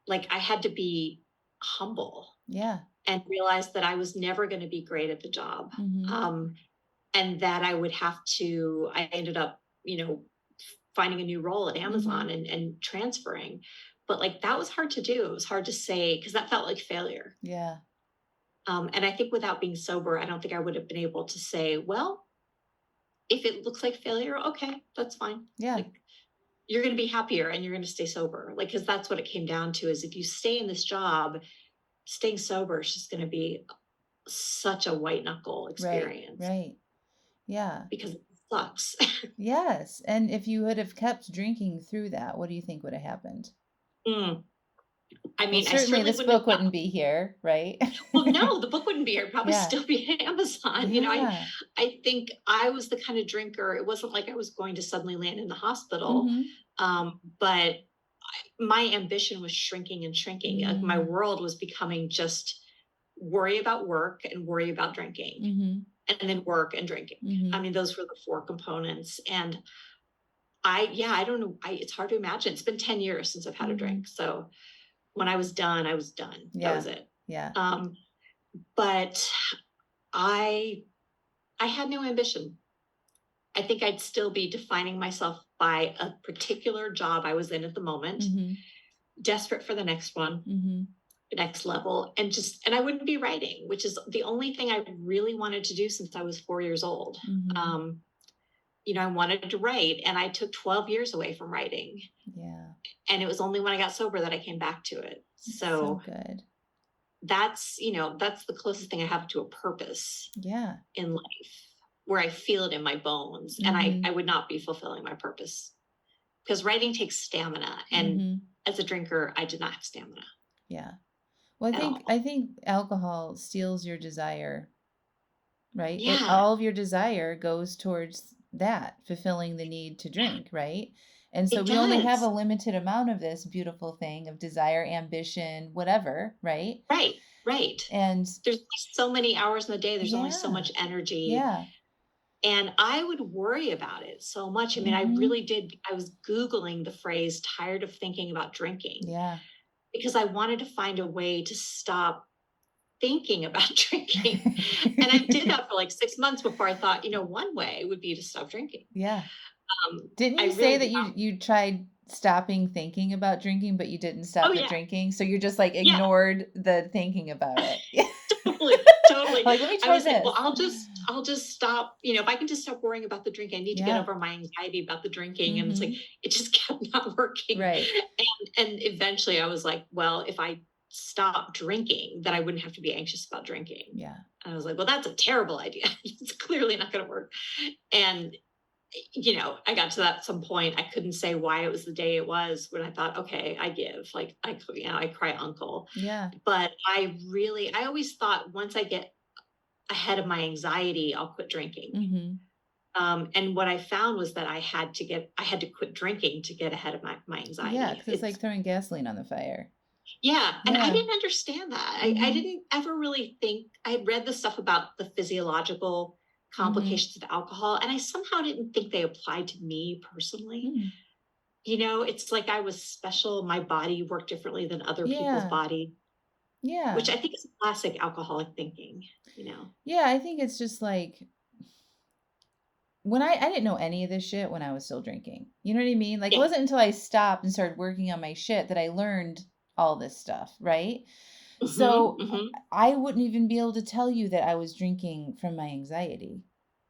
Like, I had to be humble and realize that I was never going to be great at the job. And that I ended up, you know, finding a new role at Amazon and transferring. But like, that was hard to do. It was hard to say, because that felt like failure. Yeah. And I think without being sober, I don't think I would have been able to say, well, if it looks like failure, okay, that's fine. Yeah. Like, you're going to be happier and you're going to stay sober. Like, because that's what it came down to, is if you stay in this job, staying sober is just going to be such a white knuckle experience. Right. Yeah. Because it sucks. Yes. And if you would have kept drinking through that, what do you think would have happened? Certainly this book wouldn't be here, right? Well, no, the book wouldn't be here. It'd probably still be at Amazon. You know, I think I was the kind of drinker. It wasn't like I was going to suddenly land in the hospital, but my ambition was shrinking and shrinking. Like, my world was becoming just worry about work and worry about drinking, and then work and drinking. I mean, those were the four components. And I don't know. It's hard to imagine. It's been 10 years since I've had a drink. So when I was done, I was done. That was it. Yeah. But I had no ambition. I think I'd still be defining myself by a particular job I was in at the moment, desperate for the next one, the next level, and I wouldn't be writing, which is the only thing I really wanted to do since I was 4 years old. You know, I wanted to write, and I took 12 years away from writing. Yeah. And it was only when I got sober that I came back to it. So good. That's the closest thing I have to a purpose in life, where I feel it in my bones. And I would not be fulfilling my purpose, because writing takes stamina. And as a drinker, I did not have stamina. Yeah. Well, I think alcohol steals your desire, right? Yeah. All of your desire goes towards that, fulfilling the need to drink, right? And so we only have a limited amount of this beautiful thing of desire, ambition, whatever, right? Right. And there's so many hours in the day. There's only so much energy. Yeah. And I would worry about it so much. I mean, I really did. I was Googling the phrase "tired of thinking about drinking." Yeah. Because I wanted to find a way to stop thinking about drinking. And I did that for like 6 months before I thought, you know, one way would be to stop drinking. Yeah. Didn't you say that you tried stopping thinking about drinking, but you didn't stop the drinking? So you just like ignored the thinking about it. Totally. Like, let me try this. Like, well, I'll just stop. You know, if I can just stop worrying about the drinking, I need to get over my anxiety about the drinking. And it's like, it just kept not working. Right. And eventually I was like, well, if I stop drinking, that I wouldn't have to be anxious about drinking. Yeah. And I was like, well, that's a terrible idea. It's clearly not going to work. And, I got to that some point. I couldn't say why it was the day it was, when I thought, okay, I give. Like, I cry uncle. Yeah. But I always thought, once I get ahead of my anxiety, I'll quit drinking. Mm-hmm. And what I found was that I had to quit drinking to get ahead of my anxiety. Yeah, because it's like throwing gasoline on the fire. Yeah. And I didn't understand that. Mm-hmm. I didn't ever really think. I had read the stuff about the physiological complications of alcohol, and I somehow didn't think they applied to me personally. Mm. It's like I was special. My body worked differently than other people's body. Yeah. Which I think is classic alcoholic thinking, Yeah, I think it's just like, when I didn't know any of this shit when I was still drinking. You know what I mean? Like, it wasn't until I stopped and started working on my shit that I learned all this stuff, right? Mm-hmm, so I wouldn't even be able to tell you that I was drinking from my anxiety.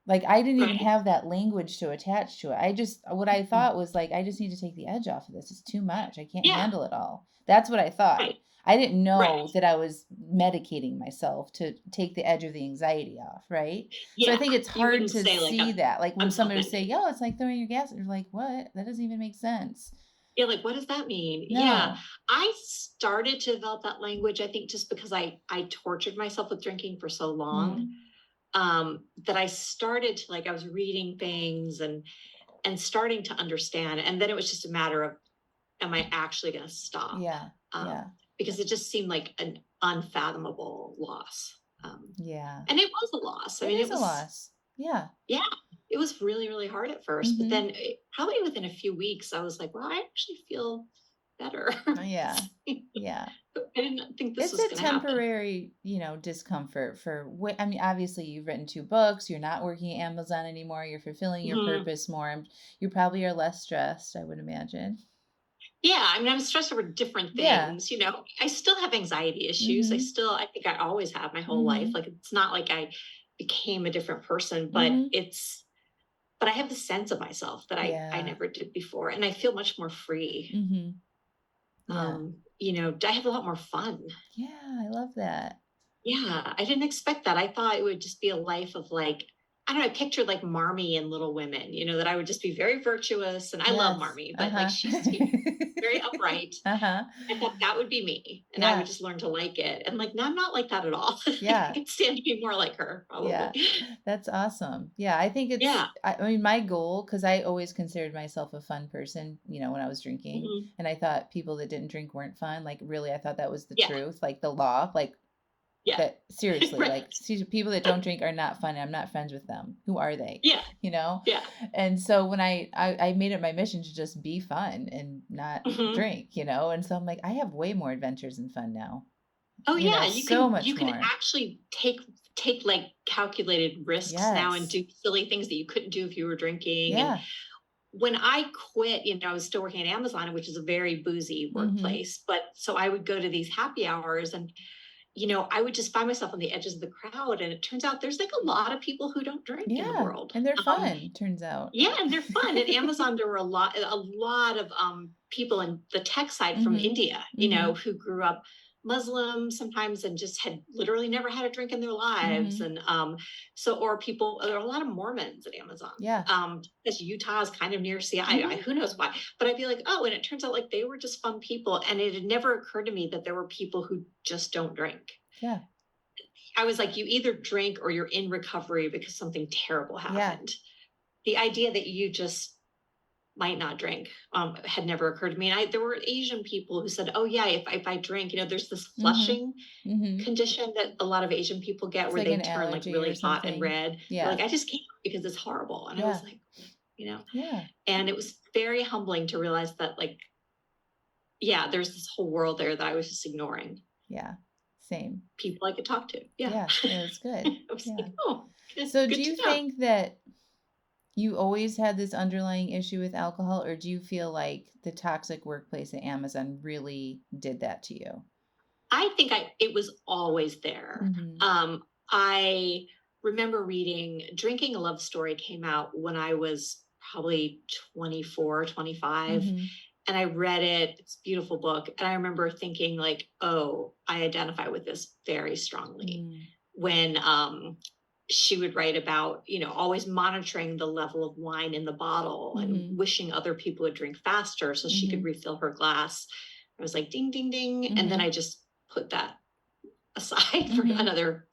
Like, I didn't even have that language to attach to it. What I thought was like, I just need to take the edge off of this. It's too much. I can't handle it all. That's what I thought. Right. I didn't know that I was medicating myself to take the edge of the anxiety off, right? Yeah. So I think it's hard to see that. Like, when somebody would say, yo, it's like throwing your gas, you're like, what? That doesn't even make sense. Yeah, like, what does that mean? No. Yeah. I started to develop that language, I think, just because I tortured myself with drinking for so long. That I started to, like, I was reading things and starting to understand. And then it was just a matter of, am I actually going to stop? Yeah. Because it just seemed like an unfathomable loss. And it was a loss. It was a loss. Yeah. Yeah. It was really, really hard at first. But then probably within a few weeks, I was like, well, I actually feel better. Yeah. Yeah. I didn't think this was going to happen. It's a temporary, discomfort I mean, obviously you've written 2 books, you're not working at Amazon anymore, you're fulfilling your purpose more. You probably are less stressed, I would imagine. Yeah. I mean, I'm stressed over different things, I still have anxiety issues. I think I always have my whole life. Like, it's not like I became a different person, but but I have the sense of myself that I never did before. And I feel much more free. I have a lot more fun. Yeah, I love that. Yeah, I didn't expect that. I thought it would just be a life of, like, I don't know, I pictured like Marmee in Little Women, that I would just be very virtuous. And I love Marmee, but like, she's very upright. I thought that would be me, and I would just learn to like it. And like, no, I'm not like that at all. Yeah. I could stand to be more like her, probably. Yeah, that's awesome. Yeah, I think it's, I mean, my goal, because I always considered myself a fun person, when I was drinking. And I thought people that didn't drink weren't fun. Like, really, I thought that was the truth, like the law, like, that seriously, like, people that don't drink are not fun. I'm not friends with them. Who are they? Yeah. Yeah. And so when I made it my mission to just be fun and not drink, and so I'm like, I have way more adventures and fun now. Oh yeah. You can actually take like calculated risks now and do silly things that you couldn't do if you were drinking. Yeah. And when I quit, I was still working at Amazon, which is a very boozy workplace. But so I would go to these happy hours, and I would just find myself on the edges of the crowd. And it turns out there's like a lot of people who don't drink in the world. And they're fun, turns out. Yeah, and they're fun. At Amazon, there were a lot of people in the tech side from India, who grew up Muslim sometimes and just had literally never had a drink in their lives. And or people, there are a lot of Mormons at Amazon. Yeah. Because Utah is kind of near Seattle. Who knows why? But I'd be like, oh, and it turns out like they were just fun people. And it had never occurred to me that there were people who just don't drink. Yeah. I was like, you either drink or you're in recovery because something terrible happened. The idea that you just might not drink had never occurred to me. And there were Asian people who said, oh yeah, if I drink, there's this flushing condition that a lot of Asian people get, it's where like they turn like really hot and red. Yeah. Like, I just can't because it's horrible. And I was like, and it was very humbling to realize that, like, there's this whole world there that I was just ignoring. Yeah. Same. People I could talk to. Yeah. Yeah, it was good. I was like, oh, so do you think that you always had this underlying issue with alcohol, or do you feel like the toxic workplace at Amazon really did that to you? I think it was always there. I remember reading Drinking a Love Story came out when I was probably 24, 25. and I read it. It's a beautiful book. And I remember thinking like, oh, I identify with this very strongly. When she would write about, always monitoring the level of wine in the bottle and wishing other people would drink faster so she could refill her glass. I was like, ding, ding, ding. And then I just put that aside for another,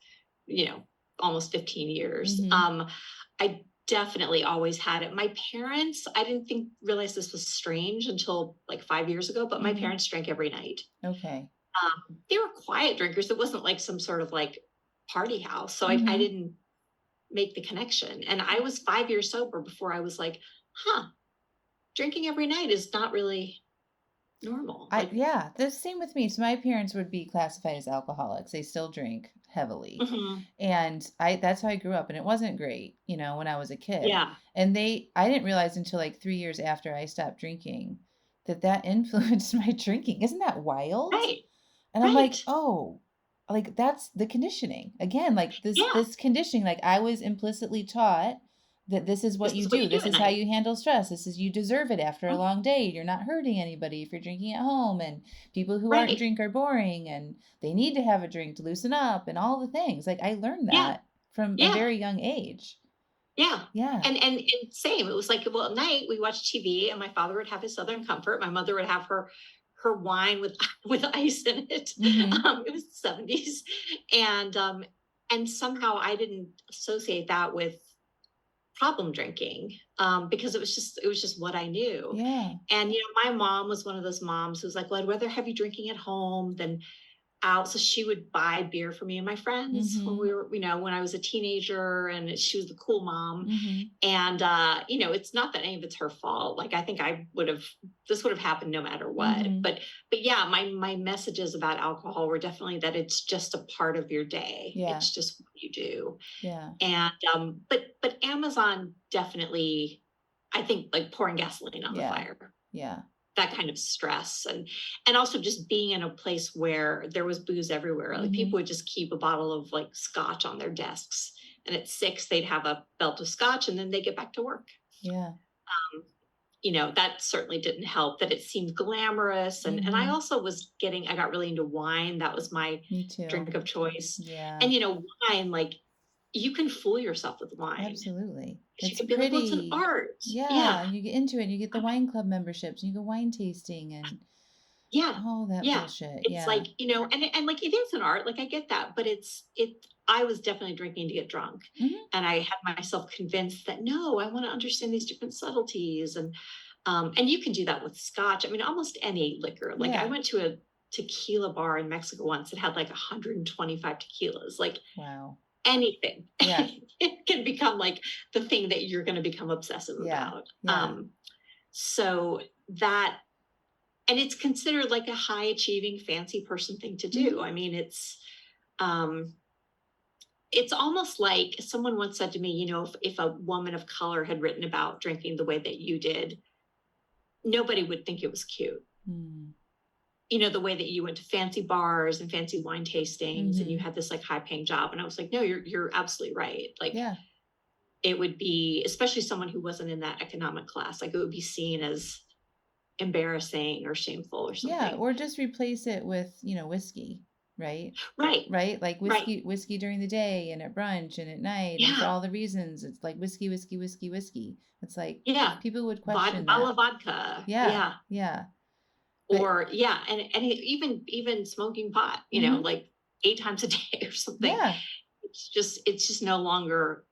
almost 15 years. I definitely always had it. My parents, I didn't realize this was strange until like 5 years ago, but my parents drank every night. Okay. They were quiet drinkers. It wasn't like some sort of like party house. So I didn't make the connection. And I was 5 years sober before I was like, drinking every night is not really normal. Yeah, the same with me. So my parents would be classified as alcoholics. They still drink heavily. And that's how I grew up. And it wasn't great, when I was a kid. Yeah. And I didn't realize until like 3 years after I stopped drinking that influenced my drinking. Isn't that wild? Right. And I'm like, oh, like that's the conditioning. Again, like this conditioning, like I was implicitly taught that this is what you do. This is how you handle stress. This is, you deserve it after a long day. You're not hurting anybody if you're drinking at home, and people who aren't drink are boring, and they need to have a drink to loosen up, and all the things. Like I learned that from a very young age. Yeah. Yeah. And same. It was like, well, at night we watched TV and my father would have his Southern Comfort. My mother would have her wine with ice in it. It was the 70s. And somehow I didn't associate that with problem drinking, because it was just what I knew. Yeah. And, my mom was one of those moms who was like, well, I'd rather have you drinking at home than out. So she would buy beer for me and my friends when we were, when I was a teenager, and she was the cool mom. And, it's not that any of it's her fault. Like, I think this would have happened no matter what. But yeah, my messages about alcohol were definitely that it's just a part of your day. Yeah. It's just what you do. Yeah. And, but Amazon definitely, I think, like pouring gasoline on the fire. Yeah. That kind of stress, and also just being in a place where there was booze everywhere. Like people would just keep a bottle of like scotch on their desks, and at 6 they'd have a belt of scotch, and then they get back to work. Yeah. That certainly didn't help. That it seemed glamorous, and I also I got really into wine. That was my drink of choice. Yeah. And wine, like, you can fool yourself with wine. Absolutely. It's pretty. Like, well, it's an art. Yeah. You get into it. You get the wine club memberships. And you go wine tasting and all that bullshit. It's like, and like, it is an art. Like, I get that, but I was definitely drinking to get drunk, and I had myself convinced that no, I want to understand these different subtleties, and you can do that with scotch. I mean, almost any liquor. Like, I went to a tequila bar in Mexico once. It had like 125 tequilas. Like, wow. Anything. It can become like the thing that you're going to become obsessive about. So that, and it's considered like a high achieving, fancy person thing to do. I mean, it's almost like someone once said to me, if a woman of color had written about drinking the way that you did, nobody would think it was cute. The way that you went to fancy bars and fancy wine tastings, and you had this like high paying job. And I was like, no, you're absolutely right. Like, it would be, especially someone who wasn't in that economic class, like it would be seen as embarrassing or shameful or something. Yeah. Or just replace it with, whiskey, right? Right. Like whiskey during the day and at brunch and at night. And for all the reasons, it's like whiskey. It's like, people would question that. Vodka. Yeah. But, or and even smoking pot, like 8 times a day or something. Yeah. It's just no longer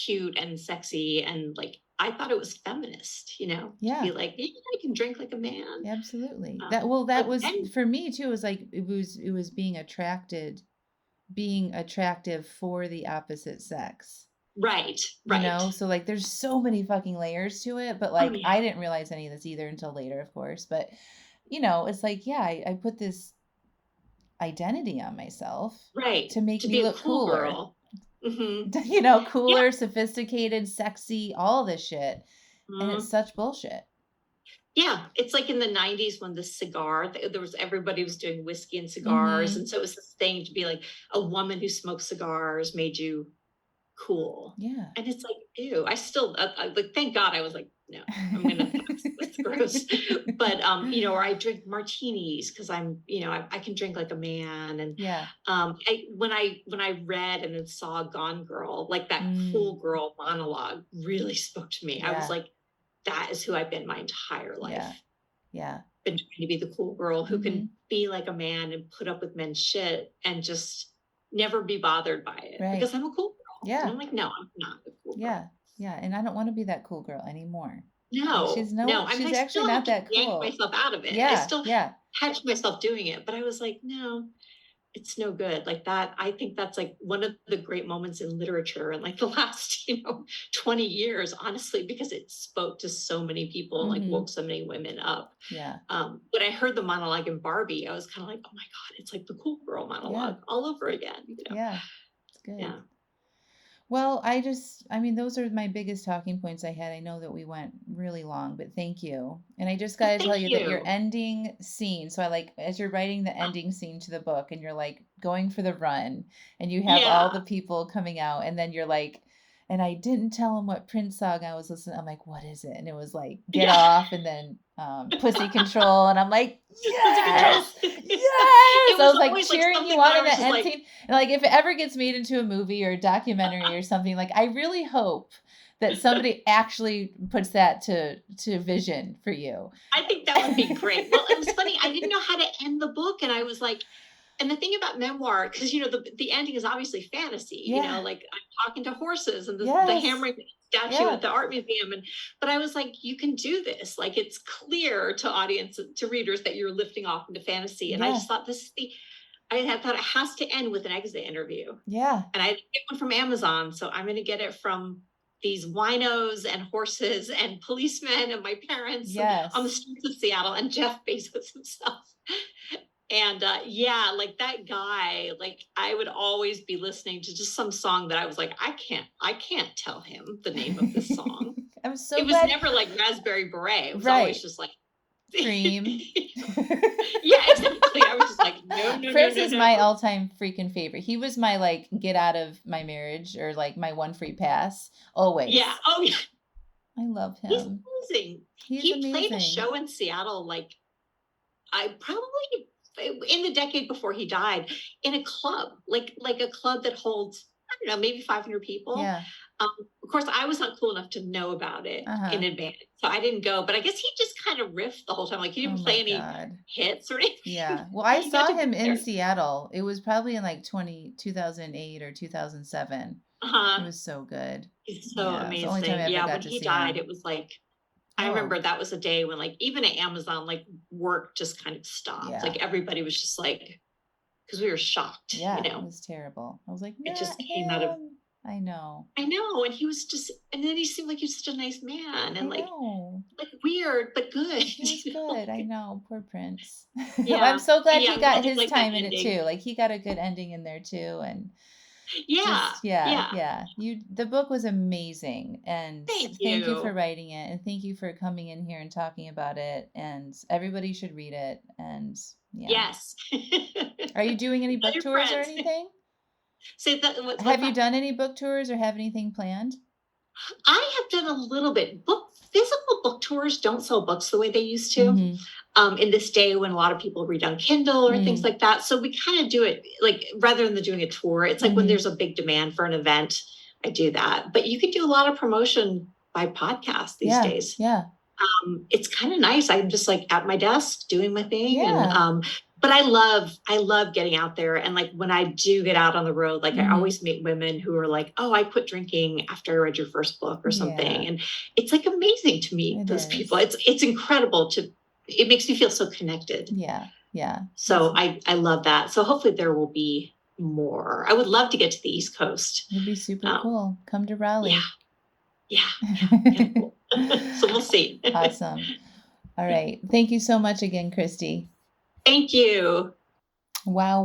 cute and sexy, and like, I thought it was feminist, to be like, I can drink like a man. Absolutely. That was for me too. It was like it was being attractive for the opposite sex. Right. So like there's so many fucking layers to it, but like I didn't realize any of this either until later, of course. But it's like, I put this identity on myself, to make me look cooler. Girl. Cooler, sophisticated, sexy, all this shit. And it's such bullshit. Yeah. It's like in the 90s when the cigar, everybody was doing whiskey and cigars. And so it was this thing to be like, a woman who smokes cigars made you cool. Yeah. And it's like, ew, I still, like, thank God I was like no, I'm going to pass. That's gross. But, or I drink martinis because I can drink like a man. And when I read and then saw Gone Girl, like that cool girl monologue really spoke to me. I was like, that is who I've been my entire life. Yeah. Been trying to be the cool girl who can be like a man and put up with men's shit and just never be bothered by it because I'm a cool girl. Yeah. And I'm like, no, I'm not a cool girl. Yeah. And I don't want to be that cool girl anymore. No, like she's I actually not that cool. Yank myself out of it. I still catch myself doing it, but I was like, no, it's no good. Like that, I think that's like one of the great moments in literature in like the last, 20 years, honestly, because it spoke to so many people and like woke so many women up. Yeah. When I heard the monologue in Barbie, I was kind of like, oh my God, it's like the cool girl monologue all over again. Yeah. It's good. Yeah. Well, those are my biggest talking points I had. I know that we went really long, but thank you. And I just got to tell you that your ending scene, so as you're writing the ending scene to the book and you're like going for the run and you have all the people coming out and then you're like, and I didn't tell him what Prince song I was listening. I'm like, what is it? And it was like, Get Off and then Pussy Control. And I'm like, yes, yes. I was like cheering you on in the end scene. And like, if it ever gets made into a movie or a documentary or something, like I really hope that somebody actually puts that to vision for you. I think that would be great. Well, it was funny. I didn't know how to end the book. And I was like, and the thing about memoir, because, the ending is obviously fantasy, like I'm talking to horses and the hammering statue at the art museum. But I was like, you can do this. Like, it's clear to readers that you're lifting off into fantasy. And I just thought I had thought it has to end with an exit interview. Yeah. And I didn't get one from Amazon. So I'm going to get it from these winos and horses and policemen and my parents on the streets of Seattle and Jeff Bezos himself. And like that guy, like I would always be listening to just some song that I was like, I can't tell him the name of this song. I'm so It was never like Raspberry Beret. It was always just like Cream. Yeah, exactly. I was just like, no. Prince is my all-time freaking favorite. He was my like get out of my marriage or like my one free pass always. Yeah. Oh yeah. I love him. He's amazing. He played a show in Seattle like I probably in the decade before he died in a club, like a club that holds, I don't know, maybe 500 people. Yeah. Of course, I was not cool enough to know about it in advance, so I didn't go. But I guess he just kind of riffed the whole time. Like he didn't play any hits or anything. Yeah. Well, I saw him in Seattle. It was probably in like 2008 or 2007. It was so good. He's so amazing. When he died, it was like, I remember that was a day when like even at Amazon, like work just kind of stopped. Yeah. Like everybody was just like, because we were shocked. Yeah, it was terrible. I was like, it just came out of. I know. And he was just, and then he seemed like he was such a nice man and like weird, but good. He was good. I know. Poor Prince. Yeah. I'm so glad he got his time in it too. Like he got a good ending in there too. And the book was amazing. And thank you for writing it. And thank you for coming in here and talking about it. And everybody should read it. And yes. Are you doing any book tours or anything? Have you done any book tours or have anything planned? I have done a little bit. Physical book tours don't sell books the way they used to. In this day when a lot of people read on Kindle or things like that. So we kind of do it like rather than doing a tour. It's like when there's a big demand for an event, I do that. But you can do a lot of promotion by podcast these days. Yeah. It's kind of nice. I'm just like at my desk doing my thing. Yeah. And but I love getting out there. And like when I do get out on the road, like I always meet women who are like, oh, I quit drinking after I read your first book or something. Yeah. And it's like amazing to meet those people. It's incredible it makes me feel so connected. Yeah. Yeah. So I love that. So hopefully there will be more. I would love to get to the East Coast. It'd be super cool. Come to Raleigh. Yeah. Cool. So we'll see. Awesome. All right. Thank you so much again, Kristi. Thank you. Wow.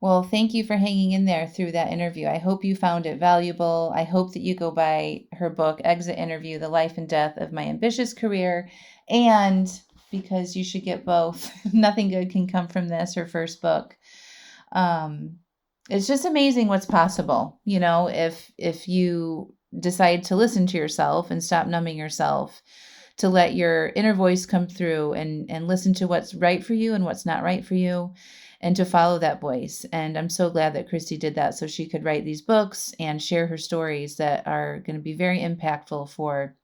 Well, thank you for hanging in there through that interview. I hope you found it valuable. I hope that you go buy her book, Exit Interview, The Life and Death of My Ambitious Career. And because you should get both, Nothing Good Can Come From This, her first book. It's just amazing what's possible. If you decide to listen to yourself and stop numbing yourself, to let your inner voice come through and listen to what's right for you and what's not right for you, and to follow that voice. And I'm so glad that Kristi did that so she could write these books and share her stories that are going to be very impactful for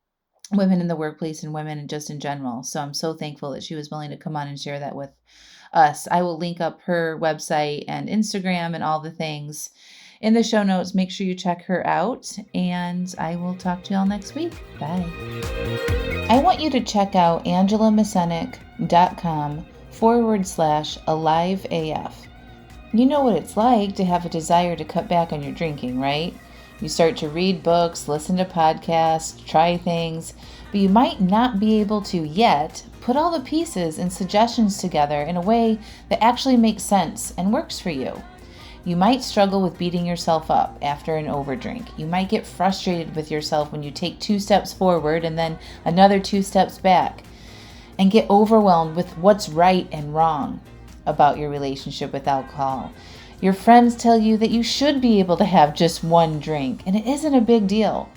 women in the workplace and women just in general. So I'm so thankful that she was willing to come on and share that with us. I will link up her website and Instagram and all the things in the show notes. Make sure you check her out, and I will talk to you all next week. Bye. I want you to check out angelamascenik.com/aliveaf. You know what it's like to have a desire to cut back on your drinking, right? You start to read books, listen to podcasts, try things, but you might not be able to yet put all the pieces and suggestions together in a way that actually makes sense and works for you. You might struggle with beating yourself up after an overdrink. You might get frustrated with yourself when you take 2 steps forward and then another 2 steps back, and get overwhelmed with what's right and wrong about your relationship with alcohol. Your friends tell you that you should be able to have just 1 drink, and it isn't a big deal.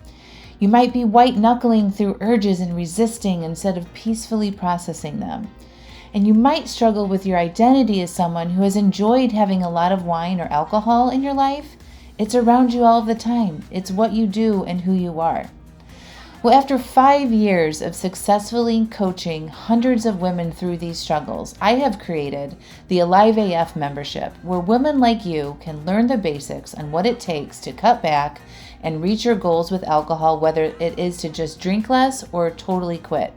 You might be white-knuckling through urges and resisting instead of peacefully processing them. And you might struggle with your identity as someone who has enjoyed having a lot of wine or alcohol in your life. It's around you all the time. It's what you do and who you are. Well, after 5 years of successfully coaching hundreds of women through these struggles, I have created the Alive AF membership, where women like you can learn the basics on what it takes to cut back and reach your goals with alcohol, whether it is to just drink less or totally quit.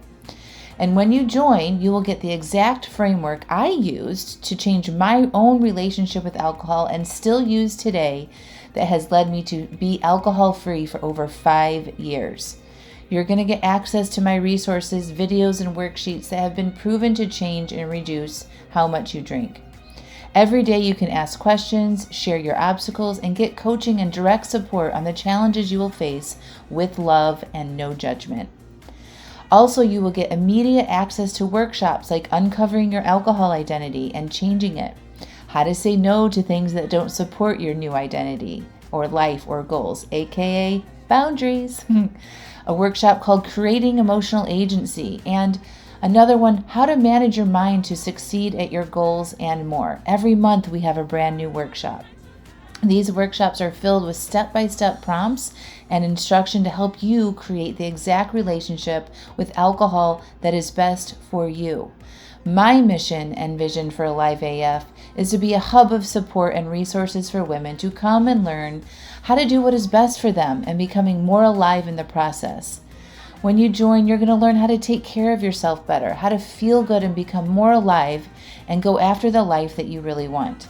And when you join, you will get the exact framework I used to change my own relationship with alcohol and still use today, that has led me to be alcohol-free for over 5 years. You're going to get access to my resources, videos, and worksheets that have been proven to change and reduce how much you drink. Every day you can ask questions, share your obstacles, and get coaching and direct support on the challenges you will face with love and no judgment. Also, you will get immediate access to workshops like uncovering your alcohol identity and changing it, how to say no to things that don't support your new identity or life or goals, aka boundaries, a workshop called Creating Emotional Agency, and another one, How to Manage Your Mind to Succeed at Your Goals, and more. Every month we have a brand new workshop. These workshops are filled with step-by-step prompts and instruction to help you create the exact relationship with alcohol that is best for you. My mission and vision for Alive AF is to be a hub of support and resources for women to come and learn how to do what is best for them and becoming more alive in the process. When you join, you're going to learn how to take care of yourself better, how to feel good and become more alive and go after the life that you really want.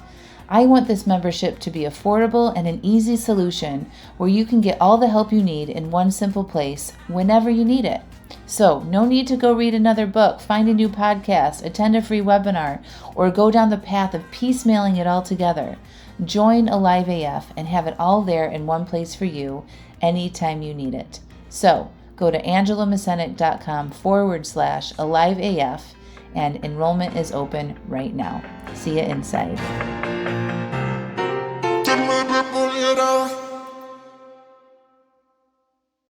I want this membership to be affordable and an easy solution where you can get all the help you need in one simple place whenever you need it. So, no need to go read another book, find a new podcast, attend a free webinar, or go down the path of piecemealing it all together. Join Alive AF and have it all there in one place for you anytime you need it. So, go to angelamascenik.com/AliveAF, and enrollment is open right now. See you inside.